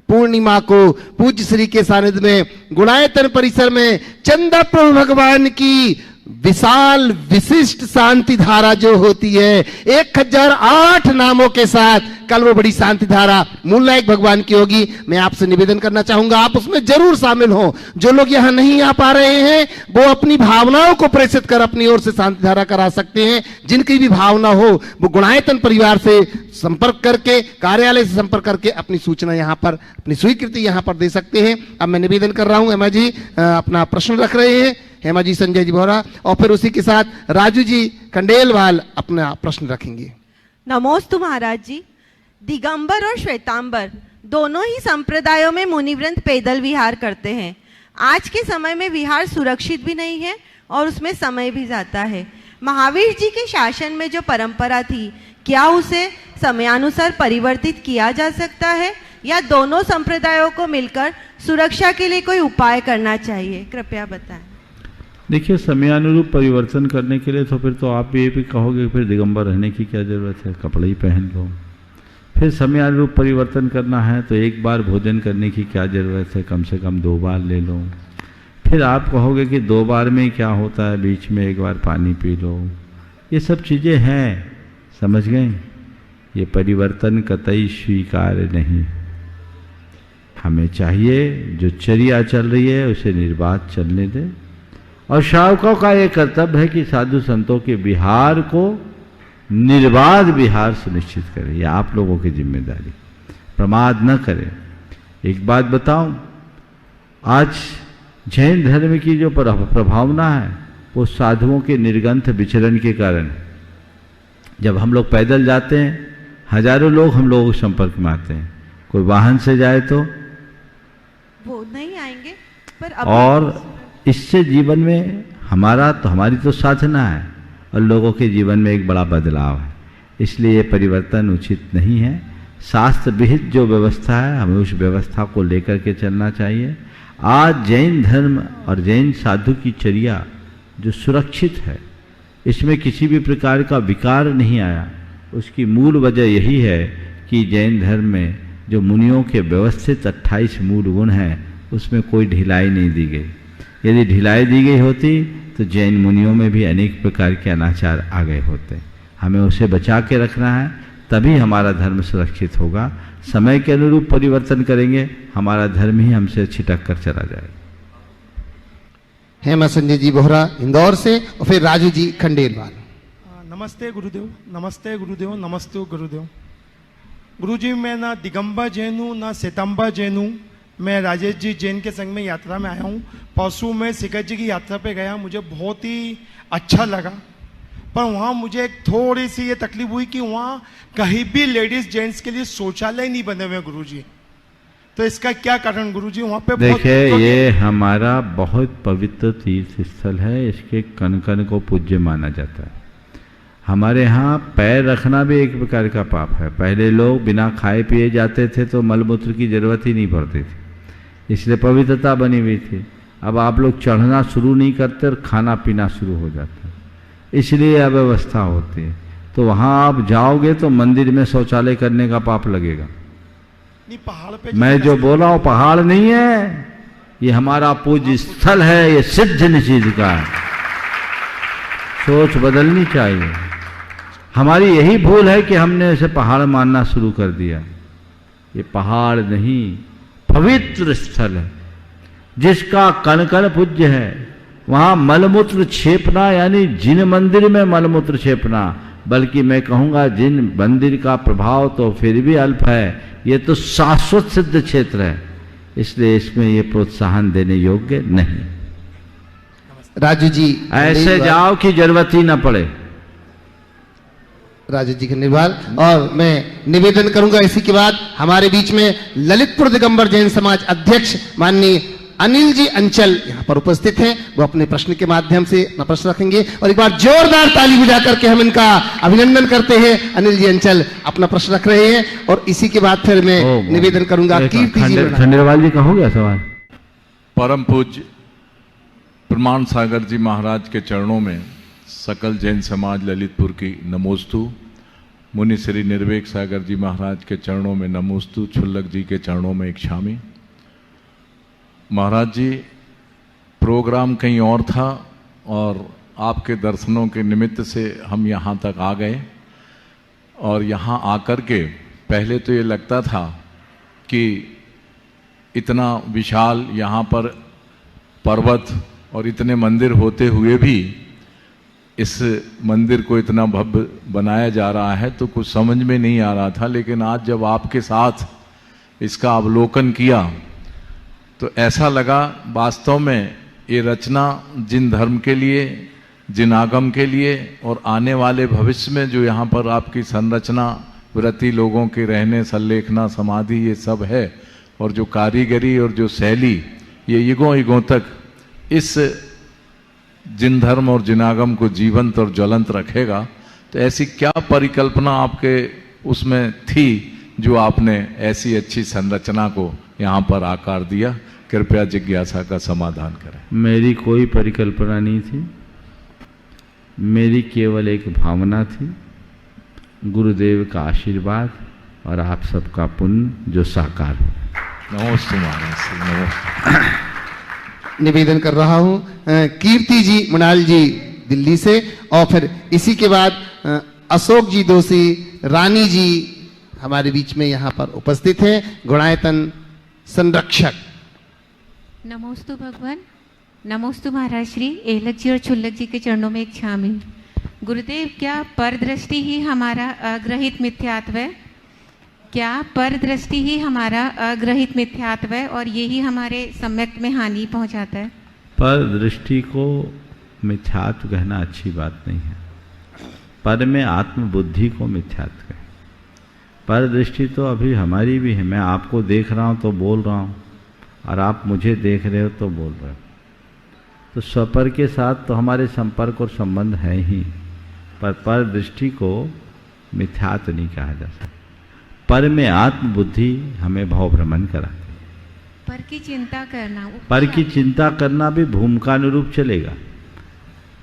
S2: पूर्णिमा को पूज्य श्री के सानिध्य में गुणायतन परिसर में चंदा प्रभु भगवान की विशाल विशिष्ट शांति धारा जो होती है 1008 नामों के साथ, कल वो बड़ी शांति धारा मूलनायक भगवान की होगी। मैं आपसे निवेदन करना चाहूंगा आप उसमें जरूर शामिल हो। जो लोग यहाँ नहीं आ पा रहे हैं वो अपनी भावनाओं को प्रेषित कर अपनी ओर से शांति धारा करा सकते हैं। जिनकी भी भावना हो वो गुणायतन परिवार से संपर्क करके, कार्यालय से संपर्क करके अपनी सूचना यहाँ पर, अपनी स्वीकृति यहाँ पर दे सकते हैं। अब मैं निवेदन कर रहा हूँ, हेमा जी अपना प्रश्न रख रहे हैं, हेमा जी संजय जी बोहरा, और फिर उसी के साथ राजू जी कंडेलवाल अपना प्रश्न रखेंगे।
S11: नमोस्तु महाराज जी। दिगंबर और श्वेतांबर दोनों ही संप्रदायों में मुनिवृंद पैदल विहार करते हैं। आज के समय में विहार सुरक्षित भी नहीं है और उसमें समय भी जाता है। महावीर जी के शासन में जो परंपरा थी, क्या उसे समयानुसार परिवर्तित किया जा सकता है या दोनों संप्रदायों को मिलकर सुरक्षा के लिए कोई उपाय करना चाहिए? कृपया बताएं।
S4: देखिए, समयानुरूप परिवर्तन करने के लिए तो फिर तो आप ये भी कहोगे फिर दिगंबर रहने की क्या जरूरत है, कपड़े ही पहन लो। फिर समयानुरूप परिवर्तन करना है तो एक बार भोजन करने की क्या ज़रूरत है, कम से कम 2 बार ले लो। फिर आप कहोगे कि 2 बार में क्या होता है, बीच में 1 बार पानी पी लो। ये सब चीज़ें हैं, समझ गए? ये परिवर्तन कतई स्वीकार्य नहीं। हमें चाहिए जो चर्या चल रही है उसे निर्बाध चलने दें, और श्रावकों का ये कर्तव्य है कि साधु संतों के विहार को निर्बाध विहार सुनिश्चित करें। यह आप लोगों की जिम्मेदारी, प्रमाद न करें। एक बात बताऊं, आज जैन धर्म की जो प्रभावना है वो साधुओं के निर्गंथ विचरण के कारण। जब हम लोग पैदल जाते हैं, हजारों लोग हम लोगों के संपर्क में आते हैं। कोई वाहन से जाए तो
S11: वो नहीं आएंगे, पर
S4: और इससे जीवन में हमारी तो साधना है और लोगों के जीवन में एक बड़ा बदलाव है। इसलिए ये परिवर्तन उचित नहीं है। शास्त्र विहित जो व्यवस्था है हमें उस व्यवस्था को लेकर के चलना चाहिए। आज जैन धर्म और जैन साधु की चर्या जो सुरक्षित है, इसमें किसी भी प्रकार का विकार नहीं आया। उसकी मूल वजह यही है कि जैन धर्म में जो मुनियों के व्यवस्थित 28 मूल गुण हैं उसमें कोई ढिलाई नहीं दी गई। यदि ढिलाई दी गई होती तो जैन मुनियों में भी अनेक प्रकार के अनाचार आ गए होते। हमें उसे बचा के रखना है, तभी हमारा धर्म सुरक्षित होगा। समय के अनुरूप परिवर्तन करेंगे, हमारा धर्म ही हमसे छिटक कर चला जाएगा।
S2: हेमा संजय जी बोहरा इंदौर से, और फिर राजू जी खंडेलवाल।
S12: नमस्ते गुरुदेव, नमस्ते गुरुदेव, नमस्ते गुरुदेव। गुरुजी, मैं ना दिगंबर जैन हूँ ना श्वेतांबर जैन हूँ। मैं राजेश जी जैन के संग में यात्रा में आया हूँ। परसों में शिखर जी की यात्रा पे गया, मुझे बहुत ही अच्छा लगा। पर वहाँ मुझे एक थोड़ी सी ये तकलीफ हुई कि वहाँ कहीं भी लेडीज जेंट्स के लिए शौचालय नहीं बने हुए गुरुजी। तो इसका क्या कारण गुरुजी? वहाँ पे
S4: देखिए, ये हमारा बहुत पवित्र तीर्थ स्थल है, इसके कण कण को पूज्य माना जाता है। हमारे यहाँ पैर रखना भी एक प्रकार का पाप है। पहले लोग बिना खाए पिए जाते थे तो मलमूत्र की जरूरत ही नहीं पड़ती थी, इसलिए पवित्रता बनी हुई थी। अब आप लोग चढ़ना शुरू नहीं करते और खाना पीना शुरू हो जाता है, इसलिए अव्यवस्था होती है। तो वहाँ आप जाओगे तो मंदिर में शौचालय करने का पाप लगेगा।
S12: नहीं, पहाड़ पे
S4: मैं जो बोल रहा हूँ पहाड़ नहीं है, ये हमारा पूज्य स्थल है, ये सिद्ध निषिद्ध का है। सोच बदलनी चाहिए। हमारी यही भूल है कि हमने इसे पहाड़ मानना शुरू कर दिया। ये पहाड़ नहीं, पवित्र स्थल है जिसका कण कण पूज्य है। वहाँ मलमूत्र छेपना, यानी जिन मंदिर में मलमूत्र छेपना, बल्कि मैं कहूँगा जिन मंदिर का प्रभाव तो फिर भी अल्प है, ये तो शाश्वत सिद्ध क्षेत्र है, इसलिए इसमें ये प्रोत्साहन देने योग्य नहीं।
S2: राजू जी
S4: ऐसे जाओ कि जरूरत ही न पड़े।
S2: राजू जी खंडेलवाल। और मैं निवेदन करूंगा इसी के बाद हमारे बीच में ललितपुर दिगंबर जैन समाज अध्यक्ष माननीय अनिल जी अंचल यहाँ पर उपस्थित हैं। वो अपने प्रश्न के माध्यम से अपना प्रश्न रखेंगे, और एक बार जोरदार ताली बजा करके हम इनका अभिनंदन करते हैं। अनिल जी अंचल अपना प्रश्न रख रहे हैं, और इसी के बाद फिर मैं निवेदन करूंगा कीर्ति जी।
S4: खंडेलवाल जी का हो गया सवाल।
S13: परम पूज्य प्रमाण सागर जी महाराज के चरणों में सकल जैन समाज ललितपुर की नमोस्तु। मुनि श्री निर्वेक सागर जी महाराज के चरणों में नमोस्तु। छुल्लक जी के चरणों में एक शामी। महाराज जी, प्रोग्राम कहीं और था और आपके दर्शनों के निमित्त से हम यहाँ तक आ गए, और यहाँ आकर के पहले तो ये लगता था कि इतना विशाल यहाँ पर पर्वत और इतने मंदिर होते हुए भी इस मंदिर को इतना भव्य बनाया जा रहा है तो कुछ समझ में नहीं आ रहा था। लेकिन आज जब आपके साथ इसका अवलोकन किया तो ऐसा लगा वास्तव में ये रचना जिन धर्म के लिए, जिन आगम के लिए और आने वाले भविष्य में जो यहाँ पर आपकी संरचना, व्रती लोगों के रहने, संलेखना, समाधि, ये सब है, और जो कारीगरी और जो शैली ये युगों युगों तक इस जिन धर्म और जिनागम को जीवंत और ज्वलंत रखेगा। तो ऐसी क्या परिकल्पना आपके उसमें थी जो आपने ऐसी अच्छी संरचना को यहाँ पर आकार दिया? कृपया जिज्ञासा का समाधान करें।
S4: मेरी कोई परिकल्पना नहीं थी, मेरी केवल एक भावना थी, गुरुदेव का आशीर्वाद और आप सबका पुण्य जो साकार हो।
S13: नमस्ते महाराज।
S2: निवेदन कर रहा हूं कीर्ति जी मृणाल जी दिल्ली से, और फिर इसी के बाद अशोक जी दोषी, रानी जी हमारे बीच में यहाँ पर उपस्थित हैं। गुणायतन संरक्षक।
S14: नमोस्तु भगवान, नमोस्तु महाराज श्री। एलक जी और छुल्लक जी के चरणों में एक शामिल। गुरुदेव, क्या परदृष्टि ही हमारा अग्रहित मिथ्यात्व है? क्या परदृष्टि ही हमारा अग्रहित मिथ्यात्व है और यही हमारे सम्यक में हानि पहुंचाता है?
S4: परदृष्टि को मिथ्यात्व कहना अच्छी बात नहीं है। पर में आत्मबुद्धि को मिथ्यात्व कहें। परदृष्टि तो अभी हमारी भी है। मैं आपको देख रहा हूँ तो बोल रहा हूँ, और आप मुझे देख रहे हो तो बोल रहे हो। तो स्वपर के साथ तो हमारे संपर्क और संबंध है ही, पर परदृष्टि को मिथ्यात्व नहीं कहा जा सकता। पर में आत्मबुद्धि हमें भावभ्रमण कराती है।
S14: पर की चिंता करना,
S4: पर की चिंता करना भी भूमिकानुरूप चलेगा।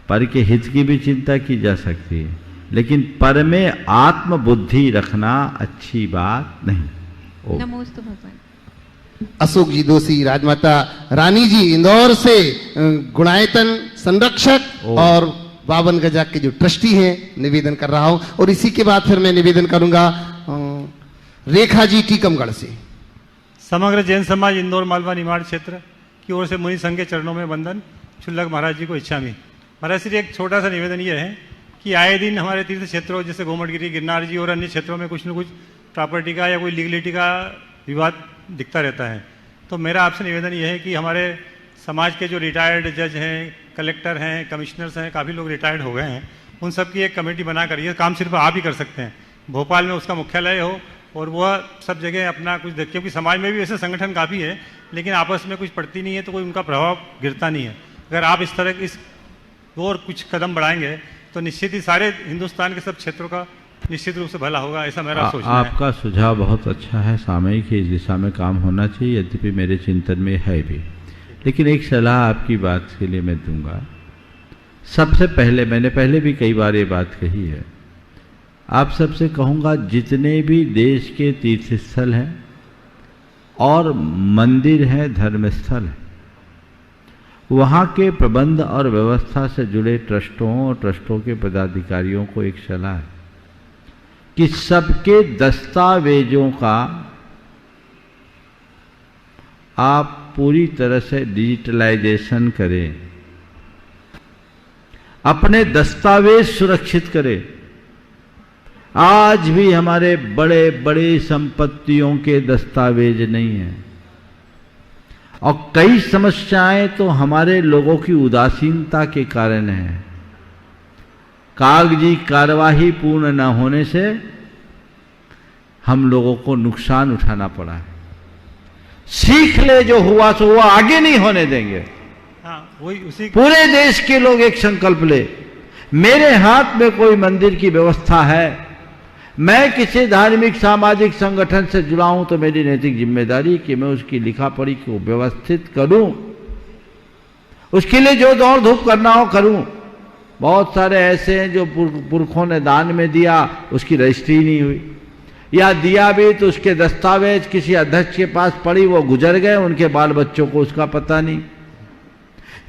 S4: पर के हित की भी चिंता की जा सकती है, लेकिन पर में आत्मबुद्धि रखना अच्छी बात नहीं।
S14: नमोस्तु भगवान।
S2: अशोक जी दोषी, राजमाता रानी जी इंदौर से गुणायतन संरक्षक और 52 गजा के जो ट्रस्टी हैं, निवेदन कर रहा हूं। और इसी के बाद फिर मैं निवेदन करूंगा रेखा जी टीकमगढ़ से।
S15: समग्र जैन समाज इंदौर मालवा निमाड़ क्षेत्र की ओर से मुनि संघ के चरणों में वंदन। छुल्लक महाराज जी को इच्छा में महाराज श्री एक छोटा सा निवेदन ये है कि आए दिन हमारे तीर्थ क्षेत्रों जैसे गोमटगिरी, गिरनार जी और अन्य क्षेत्रों में कुछ न कुछ प्रॉपर्टी का या कोई लीगलिटी का विवाद दिखता रहता है। तो मेरा आपसे निवेदन ये है कि हमारे समाज के जो रिटायर्ड जज हैं, कलेक्टर हैं, कमिश्नर्स हैं, काफ़ी लोग रिटायर्ड हो गए हैं, उन सब की एक कमेटी बना कर, ये काम सिर्फ आप ही कर सकते हैं। भोपाल में उसका मुख्यालय हो और वह सब जगह अपना कुछ देखे, क्योंकि समाज में भी ऐसे संगठन काफ़ी है लेकिन आपस में कुछ पड़ती नहीं है तो कोई उनका प्रभाव गिरता नहीं है। अगर आप इस तरह की और कुछ कदम बढ़ाएंगे तो निश्चित ही सारे हिंदुस्तान के सब क्षेत्रों का निश्चित रूप से भला होगा, ऐसा मेरा सोचना है।
S4: आपका सुझाव बहुत अच्छा है, सामयिक इस दिशा में काम होना चाहिए, यद्यपि मेरे चिंतन में है भी। लेकिन एक सलाह आपकी बात के लिए मैं दूंगा। सबसे पहले, मैंने पहले भी कई बार ये बात कही है, आप सबसे कहूँगा जितने भी देश के तीर्थस्थल हैं और मंदिर हैं, धर्मस्थल हैं, वहाँ के प्रबंध और व्यवस्था से जुड़े ट्रस्टों और ट्रस्टों के पदाधिकारियों को एक सलाह है कि सबके दस्तावेजों का आप पूरी तरह से डिजिटलाइजेशन करें, अपने दस्तावेज सुरक्षित करें। आज भी हमारे बड़े बड़े संपत्तियों के दस्तावेज नहीं हैं और कई समस्याएं तो हमारे लोगों की उदासीनता के कारण है। कागजी कार्यवाही पूर्ण न होने से हम लोगों को नुकसान उठाना पड़ा है। सीख ले, जो हुआ सो वो आगे नहीं होने देंगे।
S15: वही उसी
S4: पूरे देश के लोग एक संकल्प ले, मेरे हाथ में कोई मंदिर की व्यवस्था है, मैं किसी धार्मिक सामाजिक संगठन से जुड़ा हूं तो मेरी नैतिक जिम्मेदारी कि मैं उसकी लिखा पढ़ी को व्यवस्थित करूं, उसके लिए जो दौड़ धूप करना हो करूं। बहुत सारे ऐसे हैं जो पुरखों ने दान में दिया, उसकी रजिस्ट्री नहीं हुई, या दिया भी तो उसके दस्तावेज किसी अध्यक्ष के पास पड़ी, वो गुजर गए, उनके बाल बच्चों को उसका पता नहीं।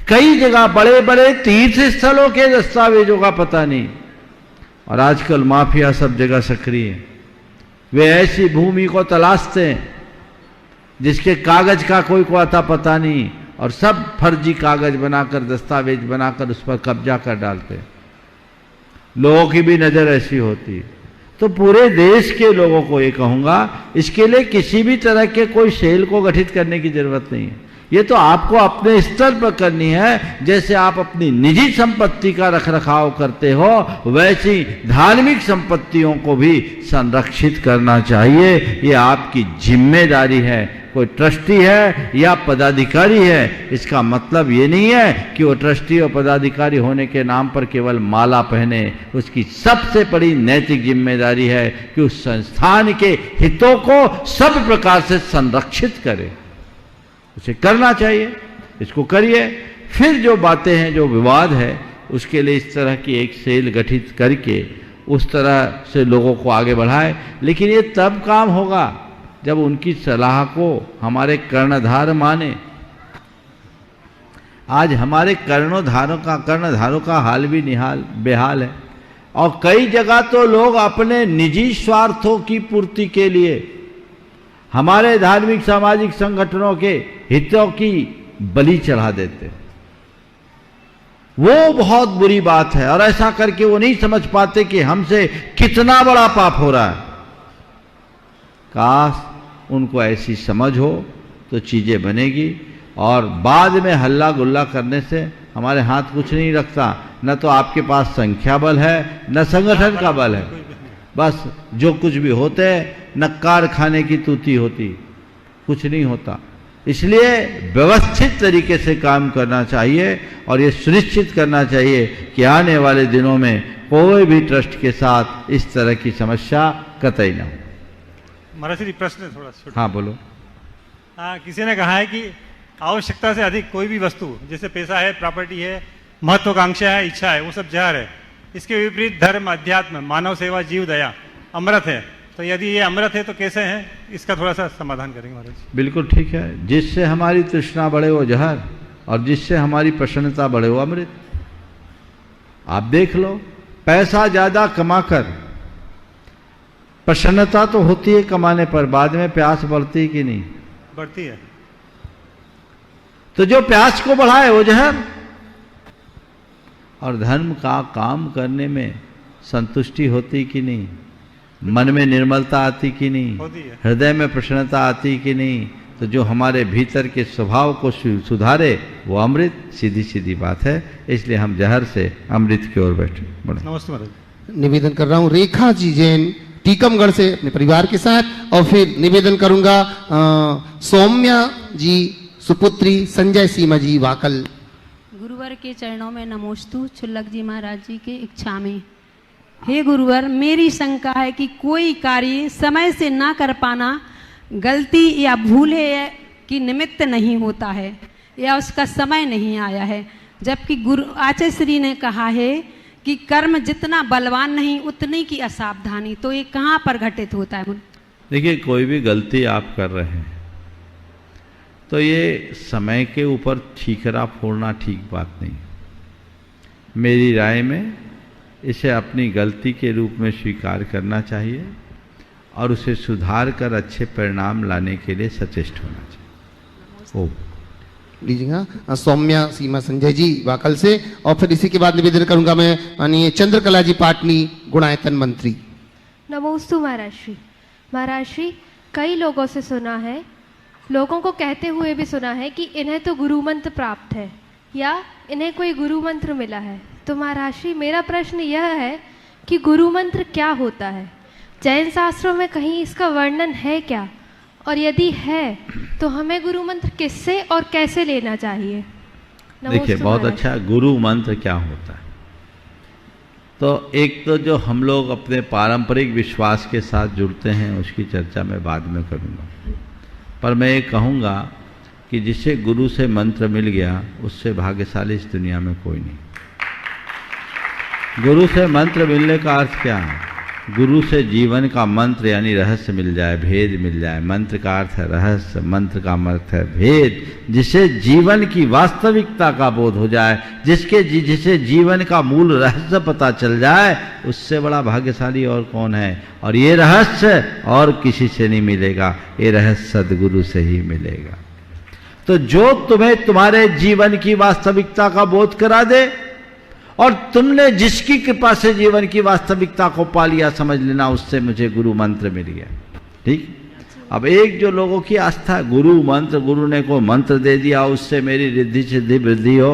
S4: कई जगह बड़े बड़े तीर्थ स्थलों के दस्तावेजों का पता नहीं। और आजकल माफिया सब जगह सक्रिय है। वे ऐसी भूमि को तलाशते हैं जिसके कागज का कोई को आता पता नहीं, और सब फर्जी कागज बनाकर, दस्तावेज बनाकर उस पर कब्जा कर डालते हैं। लोगों की भी नज़र ऐसी होती है। तो पूरे देश के लोगों को ये कहूँगा, इसके लिए किसी भी तरह के कोई सेल को गठित करने की जरूरत नहीं है। ये तो आपको अपने स्तर पर करनी है। जैसे आप अपनी निजी संपत्ति का रखरखाव करते हो, वैसी धार्मिक संपत्तियों को भी संरक्षित करना चाहिए। ये आपकी जिम्मेदारी है। कोई ट्रस्टी है या पदाधिकारी है, इसका मतलब ये नहीं है कि वो ट्रस्टी और पदाधिकारी होने के नाम पर केवल माला पहने। उसकी सबसे बड़ी नैतिक जिम्मेदारी है कि उस संस्थान के हितों को सब प्रकार से संरक्षित करे। उसे करना चाहिए, इसको करिए। फिर जो बातें हैं, जो विवाद है, उसके लिए इस तरह की एक सेल गठित करके उस तरह से लोगों को आगे बढ़ाए। लेकिन ये तब काम होगा जब उनकी सलाह को हमारे कर्णधार माने। आज हमारे कर्णधारों का हाल भी बेहाल है, और कई जगह तो लोग अपने निजी स्वार्थों की पूर्ति के लिए हमारे धार्मिक सामाजिक संगठनों के हितों की बलि चढ़ा देते। वो बहुत बुरी बात है, और ऐसा करके वो नहीं समझ पाते कि हमसे कितना बड़ा पाप हो रहा है। काश उनको ऐसी समझ हो तो चीजें बनेगी, और बाद में हल्ला गुल्ला करने से हमारे हाथ कुछ नहीं रखता। न तो आपके पास संख्या बल है, न संगठन का बल है। बस जो कुछ भी होते हैं नक्कार खाने की तूती होती, कुछ नहीं होता। इसलिए व्यवस्थित तरीके से काम करना चाहिए, और ये सुनिश्चित करना चाहिए कि आने वाले दिनों में कोई भी ट्रस्ट के साथ इस तरह की समस्या कतई न हो।
S15: महाराज श्री प्रश्न थोड़ा छोटा।
S4: हाँ बोलो।
S15: हाँ, किसी ने कहा है कि आवश्यकता से अधिक कोई भी वस्तु, जैसे पैसा है, प्रॉपर्टी है, महत्वाकांक्षा है, इच्छा है, वो सब जहर है। इसके विपरीत धर्म, अध्यात्म, मानव सेवा, जीव दया अमृत है। तो यदि ये अमृत है तो कैसे है, इसका थोड़ा सा समाधान करेंगे महाराज।
S4: बिल्कुल ठीक है। जिससे हमारी तृष्णा बढ़े वो जहर, और जिससे हमारी प्रसन्नता बढ़े वो अमृत। आप देख लो, पैसा ज्यादा कमाकर प्रसन्नता तो होती है कमाने पर, बाद में प्यास बढ़ती है कि नहीं?
S15: बढ़ती है।
S4: तो जो प्यास को बढ़ाए वो जहर। और धर्म का काम करने में संतुष्टि होती कि नहीं? मन में निर्मलता आती कि नहीं? हृदय में प्रसन्नता आती कि नहीं? तो जो हमारे भीतर के स्वभाव को सुधारे वो अमृत। सीधी सीधी बात है। इसलिए हम जहर से अमृत की ओर बैठे।
S15: नमस्ते महाराज।
S2: निवेदन कर रहा हूँ रेखा जी जैन टीकमगढ़ से अपने परिवार के साथ, और फिर निवेदन करूंगा सौम्या जी सुपुत्री संजय सीमा जी वाकल।
S16: गुरुवर के चरणों में नमोस्तु। छुल्लक जी महाराज जी के इच्छा में, हे गुरुवर, मेरी शंका है कि कोई कार्य समय से ना कर पाना गलती या भूले की निमित्त नहीं होता है, या उसका समय नहीं आया है, जबकि गुरु आचार्य श्री ने कहा है कि कर्म जितना बलवान नहीं उतनी की असावधानी। तो ये कहाँ पर घटित होता है?
S4: देखिए, कोई भी गलती आप कर रहे हैं तो ये समय के ऊपर ठीकरा फोड़ना ठीक बात नहीं। मेरी राय में इसे अपनी गलती के रूप में स्वीकार करना चाहिए, और उसे सुधार कर अच्छे परिणाम लाने के लिए सचेष्ट होना चाहिए। ओ
S2: लीजिएगा सौम्या सीमा संजय जी वाकल से, और फिर इसी के बाद निवेदन करूंगा मैं माननीय चंद्रकला जी पाटनी गुणायतन मंत्री।
S17: नमोस्तु महाराज श्री। महाराज श्री, कई लोगों से सुना है, लोगों को कहते हुए भी सुना है कि इन्हें तो गुरु मंत्र प्राप्त है, या इन्हें कोई गुरु मंत्र मिला है। तो महाराज श्री, मेरा प्रश्न यह है कि गुरु मंत्र क्या होता है? जैन शास्त्रों में कहीं इसका वर्णन है क्या? और यदि है तो हमें गुरु मंत्र किससे और कैसे लेना चाहिए?
S4: देखिए, बहुत अच्छा। गुरु मंत्र क्या होता है? तो एक तो जो हम लोग अपने पारंपरिक विश्वास के साथ जुड़ते हैं उसकी चर्चा मैं बाद में करूँगा, पर मैं ये कहूँगा कि जिसे गुरु से मंत्र मिल गया उससे भाग्यशाली इस दुनिया में कोई नहीं। गुरु से मंत्र मिलने का अर्थ क्या है? गुरु से जीवन का मंत्र यानी रहस्य मिल जाए, भेद मिल जाए। मंत्र का अर्थ है रहस्य, मंत्र का अर्थ है भेद। जिसे जीवन की वास्तविकता का बोध हो जाए, जिसे जीवन का मूल रहस्य पता चल जाए, उससे बड़ा भाग्यशाली और कौन है? और ये रहस्य और किसी से नहीं मिलेगा, ये रहस्य सदगुरु से ही मिलेगा। तो जो तुम्हें तुम्हारे जीवन की वास्तविकता का बोध करा दे, और तुमने जिसकी कृपा से जीवन की वास्तविकता को पा लिया, समझ लेना उससे मुझे गुरु मंत्र मिल गया। ठीक। अब एक जो लोगों की आस्था, गुरु मंत्र, गुरु ने को मंत्र दे दिया उससे मेरी रिद्धि सिद्धि वृद्धि हो,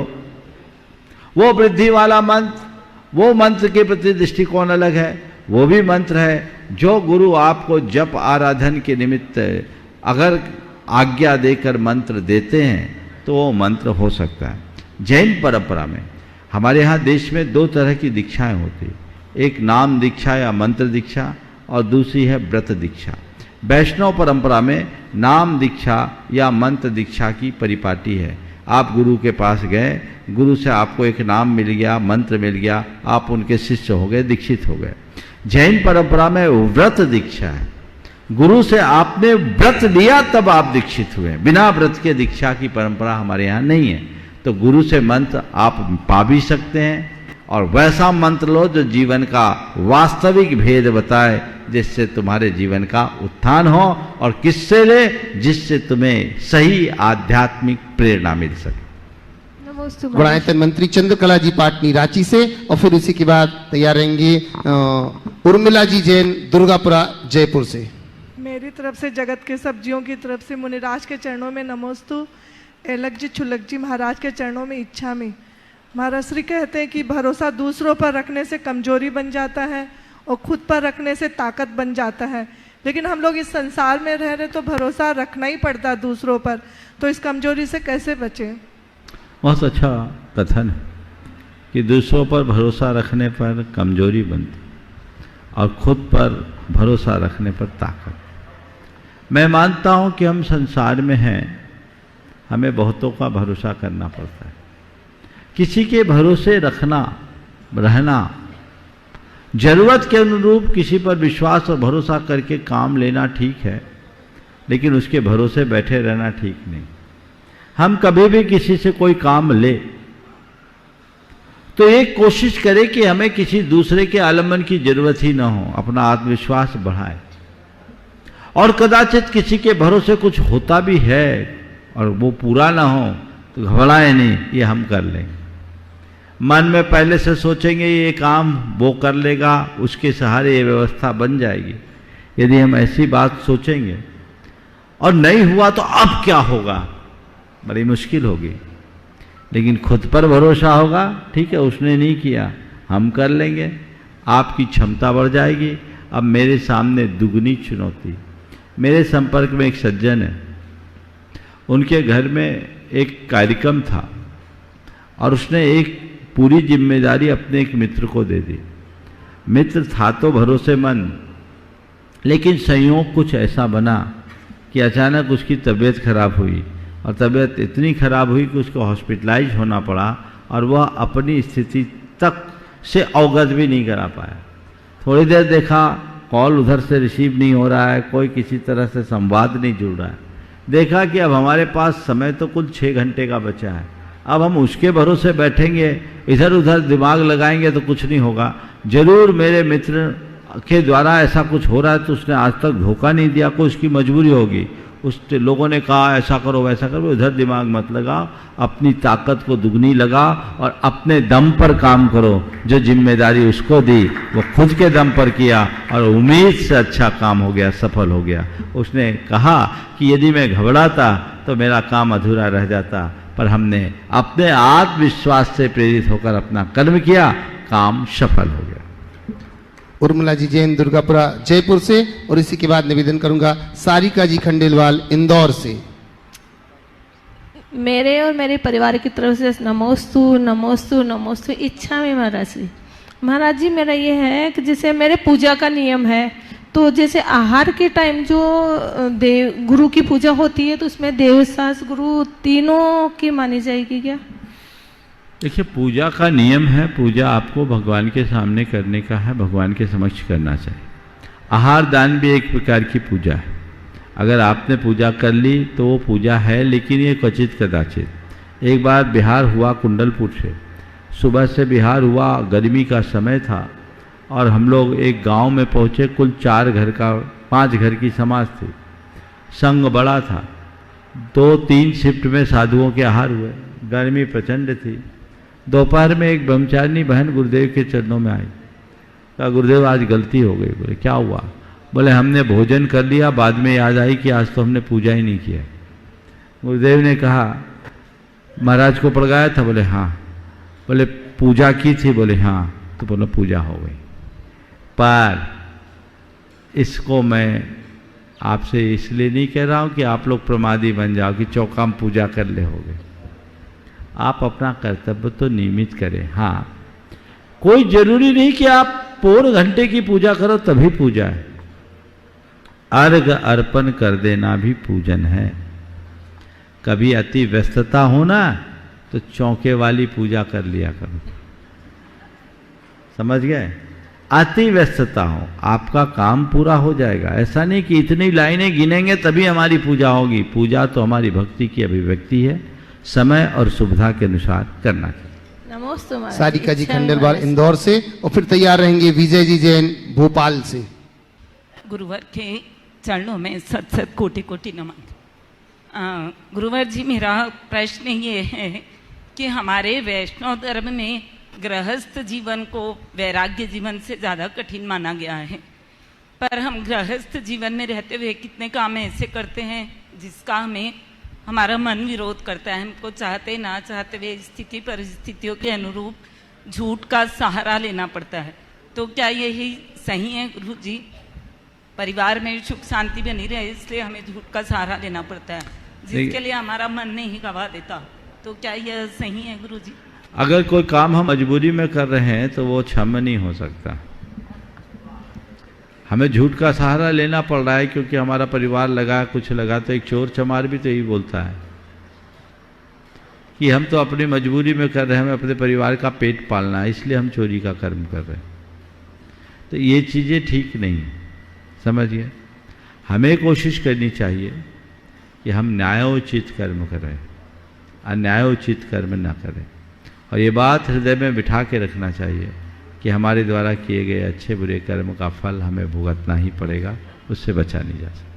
S4: वो वृद्धि वाला मंत्र, वो मंत्र के प्रति दृष्टिकोण अलग है, वो भी मंत्र है। जो गुरु आपको जप आराधन के निमित्त अगर आज्ञा देकर मंत्र देते हैं तो वो मंत्र हो सकता है। जैन परंपरा में हमारे यहाँ देश में दो तरह की दीक्षाएं होती हैं, एक नाम दीक्षा या मंत्र दीक्षा, और दूसरी है व्रत दीक्षा। वैष्णव परंपरा में नाम दीक्षा या मंत्र दीक्षा की परिपाटी है। आप गुरु के पास गए, गुरु से आपको एक नाम मिल गया, मंत्र मिल गया, आप उनके शिष्य हो गए, दीक्षित हो गए। जैन परंपरा में व्रत दीक्षा है, गुरु से आपने व्रत लिया तब आप दीक्षित हुए। बिना व्रत के दीक्षा की परंपरा हमारे यहाँ नहीं है। तो गुरु से मंत्र आप पा भी सकते हैं और वैसा मंत्र लो जो जीवन का वास्तविक भेद बताए, जिससे तुम्हारे जीवन का उत्थान हो। और किससे ले? जिससे तुम्हें सही आध्यात्मिक प्रेरणा मिल सके।
S2: गुणायतन मंत्री चंद्रकला जी पाटनी रांची से, और फिर उसी के बाद तैयार रहेंगे उर्मिला जी जैन दुर्गापुरा जयपुर से।
S18: मेरी तरफ से जगत के सब जीवों की तरफ से मुनिराज के चरणों में नमोस्तु। एलक जी छुल्लक जी महाराज के चरणों में इच्छा में। महाराज श्री कहते हैं कि भरोसा दूसरों पर रखने से कमजोरी बन जाता है और खुद पर रखने से ताकत बन जाता है, लेकिन हम लोग इस संसार में रह रहे तो भरोसा रखना ही पड़ता है दूसरों पर, तो इस कमजोरी से कैसे बचें?
S4: बहुत अच्छा कथन है कि दूसरों पर भरोसा रखने पर कमजोरी बनती और खुद पर भरोसा रखने पर ताकत। मैं मानता हूं कि हम संसार में हैं, हमें बहुतों का भरोसा करना पड़ता है। किसी के भरोसे रहना, जरूरत के अनुरूप किसी पर विश्वास और भरोसा करके काम लेना ठीक है, लेकिन उसके भरोसे बैठे रहना ठीक नहीं। हम कभी भी किसी से कोई काम ले तो एक कोशिश करें कि हमें किसी दूसरे के आलम्बन की जरूरत ही ना हो, अपना आत्मविश्वास बढ़ाए। और कदाचित किसी के भरोसे कुछ होता भी है और वो पूरा ना हो तो घबराए नहीं, ये हम कर लेंगे। मन में पहले से सोचेंगे ये काम वो कर लेगा, उसके सहारे ये व्यवस्था बन जाएगी। यदि हम ऐसी बात सोचेंगे और नहीं हुआ तो अब क्या होगा, बड़ी मुश्किल होगी। लेकिन खुद पर भरोसा होगा, ठीक है उसने नहीं किया, हम कर लेंगे, आपकी क्षमता बढ़ जाएगी। अब मेरे सामने दुगनी चुनौती। मेरे संपर्क में एक सज्जन है, उनके घर में एक कार्यक्रम था और उसने एक पूरी जिम्मेदारी अपने एक मित्र को दे दी। मित्र था तो भरोसेमंद, लेकिन संयोग कुछ ऐसा बना कि अचानक उसकी तबीयत खराब हुई और तबीयत इतनी खराब हुई कि उसको हॉस्पिटलाइज होना पड़ा और वह अपनी स्थिति तक से अवगत भी नहीं करा पाया। थोड़ी देर देखा कॉल उधर से रिसीव नहीं हो रहा है, कोई किसी तरह से संवाद नहीं जुड़ रहा है। देखा कि अब हमारे पास समय तो कुल 6 घंटे का बचा है, अब हम उसके भरोसे बैठेंगे, इधर उधर दिमाग लगाएंगे तो कुछ नहीं होगा। जरूर मेरे मित्र के द्वारा ऐसा कुछ हो रहा है तो उसने आज तक धोखा नहीं दिया, कोई उसकी मजबूरी होगी। उस लोगों ने कहा ऐसा करो वैसा करो, इधर दिमाग मत लगाओ, अपनी ताकत को दुगनी लगा और अपने दम पर काम करो। जो जिम्मेदारी उसको दी वो खुद के दम पर किया और उम्मीद से अच्छा काम हो गया, सफल हो गया। उसने कहा कि यदि मैं घबराता तो मेरा काम अधूरा रह जाता, पर हमने अपने आत्मविश्वास से प्रेरित होकर अपना कर्म किया, काम सफल हो गया।
S2: उर्मिला जी जैन दुर्गापुरा जयपुर से, और इसी के बाद निवेदन करूंगा सारिका जी खंडेलवाल इंदौर से।
S19: मेरे और मेरे परिवार की तरफ से नमोस्तु नमोस्तु नमोस्तु। इच्छा में महाराज जी, महाराज जी मेरा ये है कि जैसे मेरे पूजा का नियम है, तो जैसे आहार के टाइम जो देव गुरु की पूजा होती है तो उसमें देव सास गुरु तीनों की मानी जाएगी क्या?
S4: देखिए पूजा का नियम है, पूजा आपको भगवान के सामने करने का है, भगवान के समक्ष करना चाहिए। आहार दान भी एक प्रकार की पूजा है। अगर आपने पूजा कर ली तो वो पूजा है, लेकिन ये क्वचित कदाचित। एक बार बिहार हुआ कुंडलपुर से, सुबह से बिहार हुआ, गर्मी का समय था और हम लोग एक गांव में पहुंचे। कुल 5 घर की समाज थी, संघ बड़ा था। 2-3 शिफ्ट में साधुओं के आहार हुए। गर्मी प्रचंड थी। दोपहर में एक ब्रह्मचारिणी बहन गुरुदेव के चरणों में आई। कहा गुरुदेव आज गलती हो गई। बोले क्या हुआ? बोले हमने भोजन कर लिया, बाद में याद आई कि आज तो हमने पूजा ही नहीं किया। गुरुदेव ने कहा महाराज को पड़गाया था? बोले हाँ। बोले पूजा की थी? बोले हाँ। तो बोला पूजा हो गई। पर इसको मैं आपसे इसलिए नहीं कह रहा हूं कि आप लोग प्रमादी बन जाओ कि चौका में पूजा कर ले होगे। आप अपना कर्तव्य तो नियमित करें। हाँ, कोई जरूरी नहीं कि आप पूर्ण घंटे की पूजा करो तभी पूजा है। अर्घ अर्पण कर देना भी पूजन है। कभी अति व्यस्तता हो ना तो चौके वाली पूजा कर लिया करो। समझ गए? अति व्यस्तता हो, आपका काम पूरा हो जाएगा। ऐसा नहीं कि इतनी लाइनें गिनेंगे तभी हमारी पूजा होगी। पूजा तो हमारी भक्ति की अभिव्यक्ति है, समय और सुविधा के अनुसार करना चाहिए।
S19: नमोस्तु महाराज।
S2: सारिका जी
S19: इच्छा में
S2: खंडेलवाल
S19: महाराज।
S2: इंदौर से, और फिर तैयार रहेंगे विजय जी जैन भोपाल से।
S20: गुरुवर के चरणों में सत सत कोटि कोटि नमन। गुरुवर जी, मेरा प्रश्न ये है कि हमारे वैष्णव धर्म में गृहस्थ जीवन को वैराग्य जीवन से ज़्यादा कठिन माना गया है, पर हम गृहस्थ जीवन में रहते हुए कितने काम ऐसे करते हैं जिसका हमारा मन विरोध करता है। हमको चाहते ना चाहते हुए स्थिति परिस्थितियों के अनुरूप झूठ का सहारा लेना पड़ता है। तो क्या यही सही है गुरु जी? परिवार में सुख शांति बनी रहे इसलिए हमें झूठ का सहारा लेना पड़ता है, जिसके लिए हमारा मन नहीं गवा देता। तो क्या यह सही है गुरु जी?
S4: अगर कोई काम हम मजबूरी में कर रहे हैं तो वो क्षम्य नहीं हो सकता। हमें झूठ का सहारा लेना पड़ रहा है क्योंकि हमारा परिवार लगा, कुछ लगा, तो एक चोर चमार भी तो यही बोलता है कि हम तो अपनी मजबूरी में कर रहे हैं, हमें अपने परिवार का पेट पालना है, इसलिए हम चोरी का कर्म कर रहे हैं। तो ये चीज़ें ठीक नहीं, समझिए। हमें कोशिश करनी चाहिए कि हम न्यायोचित कर्म करें, अन्यायोचित कर्म ना करें। और ये बात हृदय में बिठा के रखना चाहिए कि हमारे द्वारा किए गए अच्छे बुरे कर्म का फल हमें भुगतना ही पड़ेगा, उससे बचा नहीं जा सकता।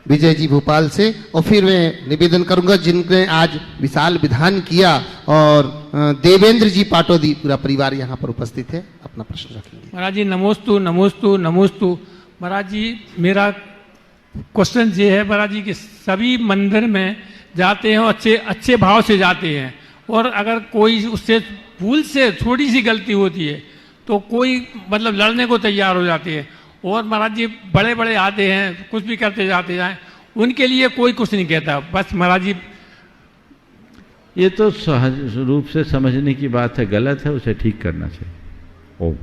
S2: विजय जी भोपाल से, और फिर मैं निवेदन करूंगा जिनने आज विशाल विधान किया, और देवेंद्र जी पाटोदी, पूरा परिवार यहाँ पर उपस्थित है, अपना प्रश्न रखेंगे।
S21: महाराज जी नमोस्तु नमोस्तु नमोस्तु। महाराज जी, मेरा क्वेश्चन ये है महाराज जी कि सभी मंदिर में जाते हैं और अच्छे भाव से जाते हैं, और अगर कोई उससे भूल से थोड़ी सी गलती होती है तो कोई मतलब लड़ने को तैयार हो जाते हैं, और महाराज जी बड़े बड़े आते हैं, कुछ भी करते जाते जाएं, उनके लिए कोई कुछ नहीं कहता। बस महाराज जी,
S4: ये तो सहज रूप से समझने की बात है, गलत है, उसे ठीक करना चाहिए। ओम।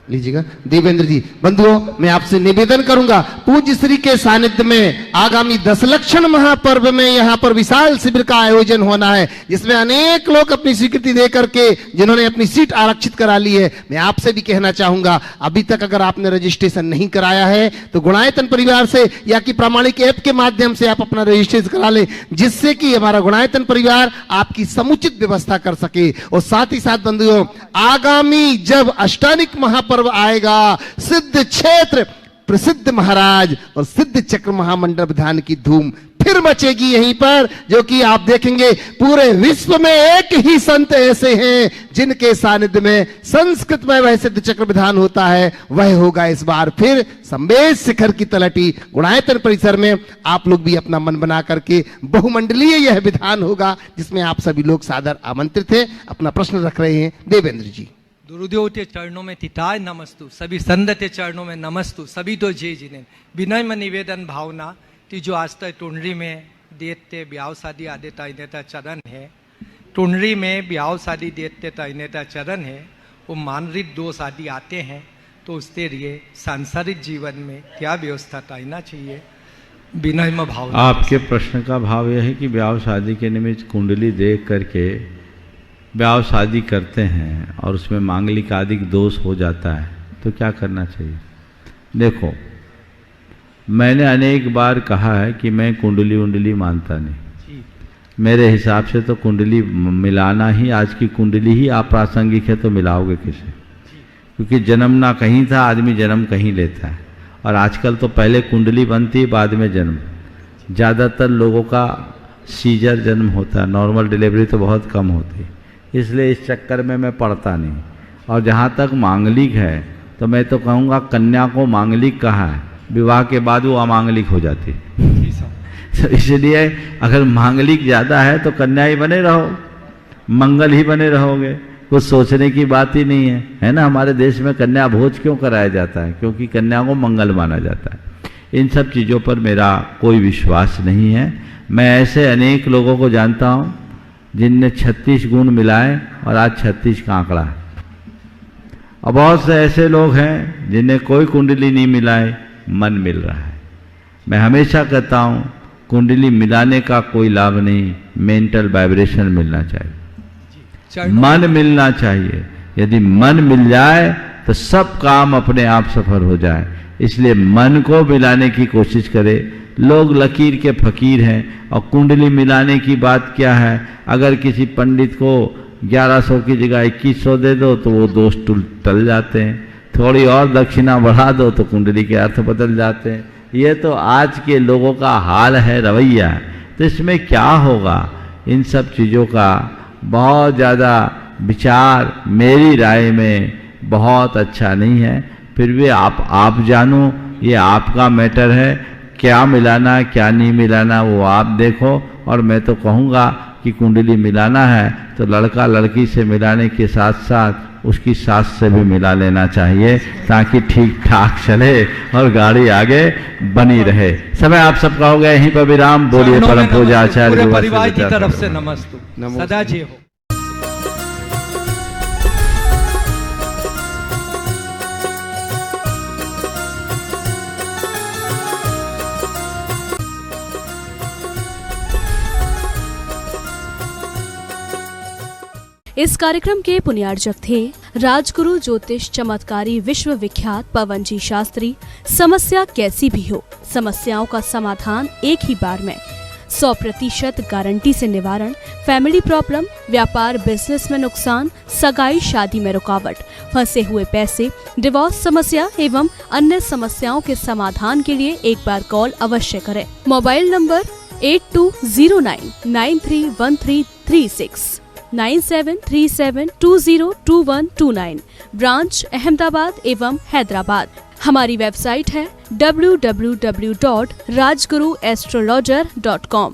S2: लीजिएगा देवेंद्र जी। बंधुओं, मैं आपसे निवेदन करूंगा, पूज्य श्री के सानिध्य में आगामी 10 लक्षण महापर्व में यहाँ पर विशाल शिविर का आयोजन होना है, जिसमें अनेक लोग अपनी स्वीकृति दे करके जिन्होंने अपनी सीट आरक्षित करा ली है। मैं आपसे भी कहना चाहूंगा, अभी तक अगर आपने रजिस्ट्रेशन नहीं कराया है तो गुणायतन परिवार से या कि प्रामाणिक ऐप के माध्यम से आप अपना रजिस्ट्रेशन करा लें, जिससे कि हमारा गुणायतन परिवार आपकी समुचित व्यवस्था कर सके। और साथ ही साथ बंधुओं, आगामी जब अष्टानिक महापर्व आएगा, सिद्ध क्षेत्र प्रसिद्ध महाराज और सिद्ध चक्र महामंडल विधान की धूम फिर मचेगी यहीं पर, जो कि आप देखेंगे पूरे विश्व में एक ही संत ऐसे हैं जिनके सानिध्य में संस्कृत में वह सिद्ध चक्र विधान होता है। वह होगा इस बार फिर संवेद शिखर की तलटी गुणायतन परिसर में। आप लोग भी अपना मन बना करके, बहुमंडलीय यह विधान होगा जिसमें आप सभी लोग सादर आमंत्रित हैं। अपना प्रश्न रख रहे हैं देवेंद्र जी।
S22: गुरुदेव के चरणों में तिताय नमस्तु, सभी संत के चरणों में नमस्तु, सभी तो जय जिने विनय में निवेदन भावना ती जो आज तक टुंडरी में देते ब्याह शादी आदि तयनेता चरण है, टुंडरी में ब्याह शादी देते तयनेता चरण है, वो मानसिक दोष आदि आते हैं, तो उसके लिए सांसारिक जीवन में क्या व्यवस्था तयना चाहिए, विनय में भावना।
S4: आपके प्रश्न का भाव यह है कि ब्याह शादी के निमित्त कुंडली देख करके ब्याह शादी करते हैं और उसमें मांगलिक आदि दोष हो जाता है, तो क्या करना चाहिए? देखो, मैंने अनेक बार कहा है कि मैं कुंडली उंडली मानता नहीं। मेरे हिसाब से तो कुंडली मिलाना ही, आज की कुंडली ही अप्रासंगिक है, तो मिलाओगे किसे? क्योंकि जन्म ना कहीं था, आदमी जन्म कहीं लेता है, और आजकल तो पहले कुंडली बनती बाद में जन्म। ज़्यादातर लोगों का सीजर जन्म होता है, नॉर्मल डिलीवरी तो बहुत कम होती है, इसलिए इस चक्कर में मैं पढ़ता नहीं। और जहाँ तक मांगलिक है तो मैं तो कहूँगा कन्या को मांगलिक कहा है, विवाह के बाद वो अमांगलिक हो जाती है। तो इसलिए अगर मांगलिक ज़्यादा है तो कन्या ही बने रहो, मंगल ही बने रहोगे, कुछ सोचने की बात ही नहीं है ना। हमारे देश में कन्या भोज क्यों कराया जाता है? क्योंकि कन्या को मंगल माना जाता है। इन सब चीज़ों पर मेरा कोई विश्वास नहीं है। मैं ऐसे अनेक लोगों को जानता हूँ जिनने 36 गुण मिलाए और आज 36 का आंकड़ा है, और बहुत से ऐसे लोग हैं जिन्हें कोई कुंडली नहीं मिलाए, मन मिल रहा है। मैं हमेशा कहता हूँ कुंडली मिलाने का कोई लाभ नहीं, मेंटल वाइब्रेशन मिलना चाहिए, मन मिलना चाहिए। यदि मन मिल जाए तो सब काम अपने आप सफल हो जाए। इसलिए मन को मिलाने की कोशिश करें, लोग लकीर के फकीर हैं। और कुंडली मिलाने की बात क्या है, अगर किसी पंडित को 1100 की जगह 2100 दे दो तो वो दोष टल जाते हैं, थोड़ी और दक्षिणा बढ़ा दो तो कुंडली के अर्थ बदल जाते हैं। ये तो आज के लोगों का हाल है, रवैया है। तो इसमें क्या होगा, इन सब चीज़ों का बहुत ज़्यादा विचार मेरी राय में बहुत अच्छा नहीं है। फिर भी आप जानो, ये आपका मैटर है, क्या मिलाना क्या नहीं मिलाना वो आप देखो। और मैं तो कहूँगा कि कुंडली मिलाना है तो लड़का लड़की से मिलाने के साथ साथ उसकी सास से भी मिला लेना चाहिए, ताकि ठीक ठाक चले और गाड़ी आगे बनी रहे। समय आप सबका हो गया, यहीं पर विराम। बोलिए परम पूज्य आचार्य
S22: पूरे परिवार की तरफ से नमस्तु, सदा जी हो।
S1: इस कार्यक्रम के पुण्यार्जक थे राजगुरु ज्योतिष चमत्कारी विश्व विख्यात पवन जी शास्त्री। समस्या कैसी भी हो, समस्याओं का समाधान एक ही बार में, 100% गारंटी से निवारण, फैमिली प्रॉब्लम, व्यापार बिजनेस में नुकसान, सगाई शादी में रुकावट, फंसे हुए पैसे, डिवोर्स समस्या एवं अन्य समस्याओं के समाधान के लिए एक बार कॉल अवश्य करें। मोबाइल नंबर 8209931336, 9737202129, ब्रांच अहमदाबाद एवं हैदराबाद। हमारी वेबसाइट है www.rajguruastrologer.com।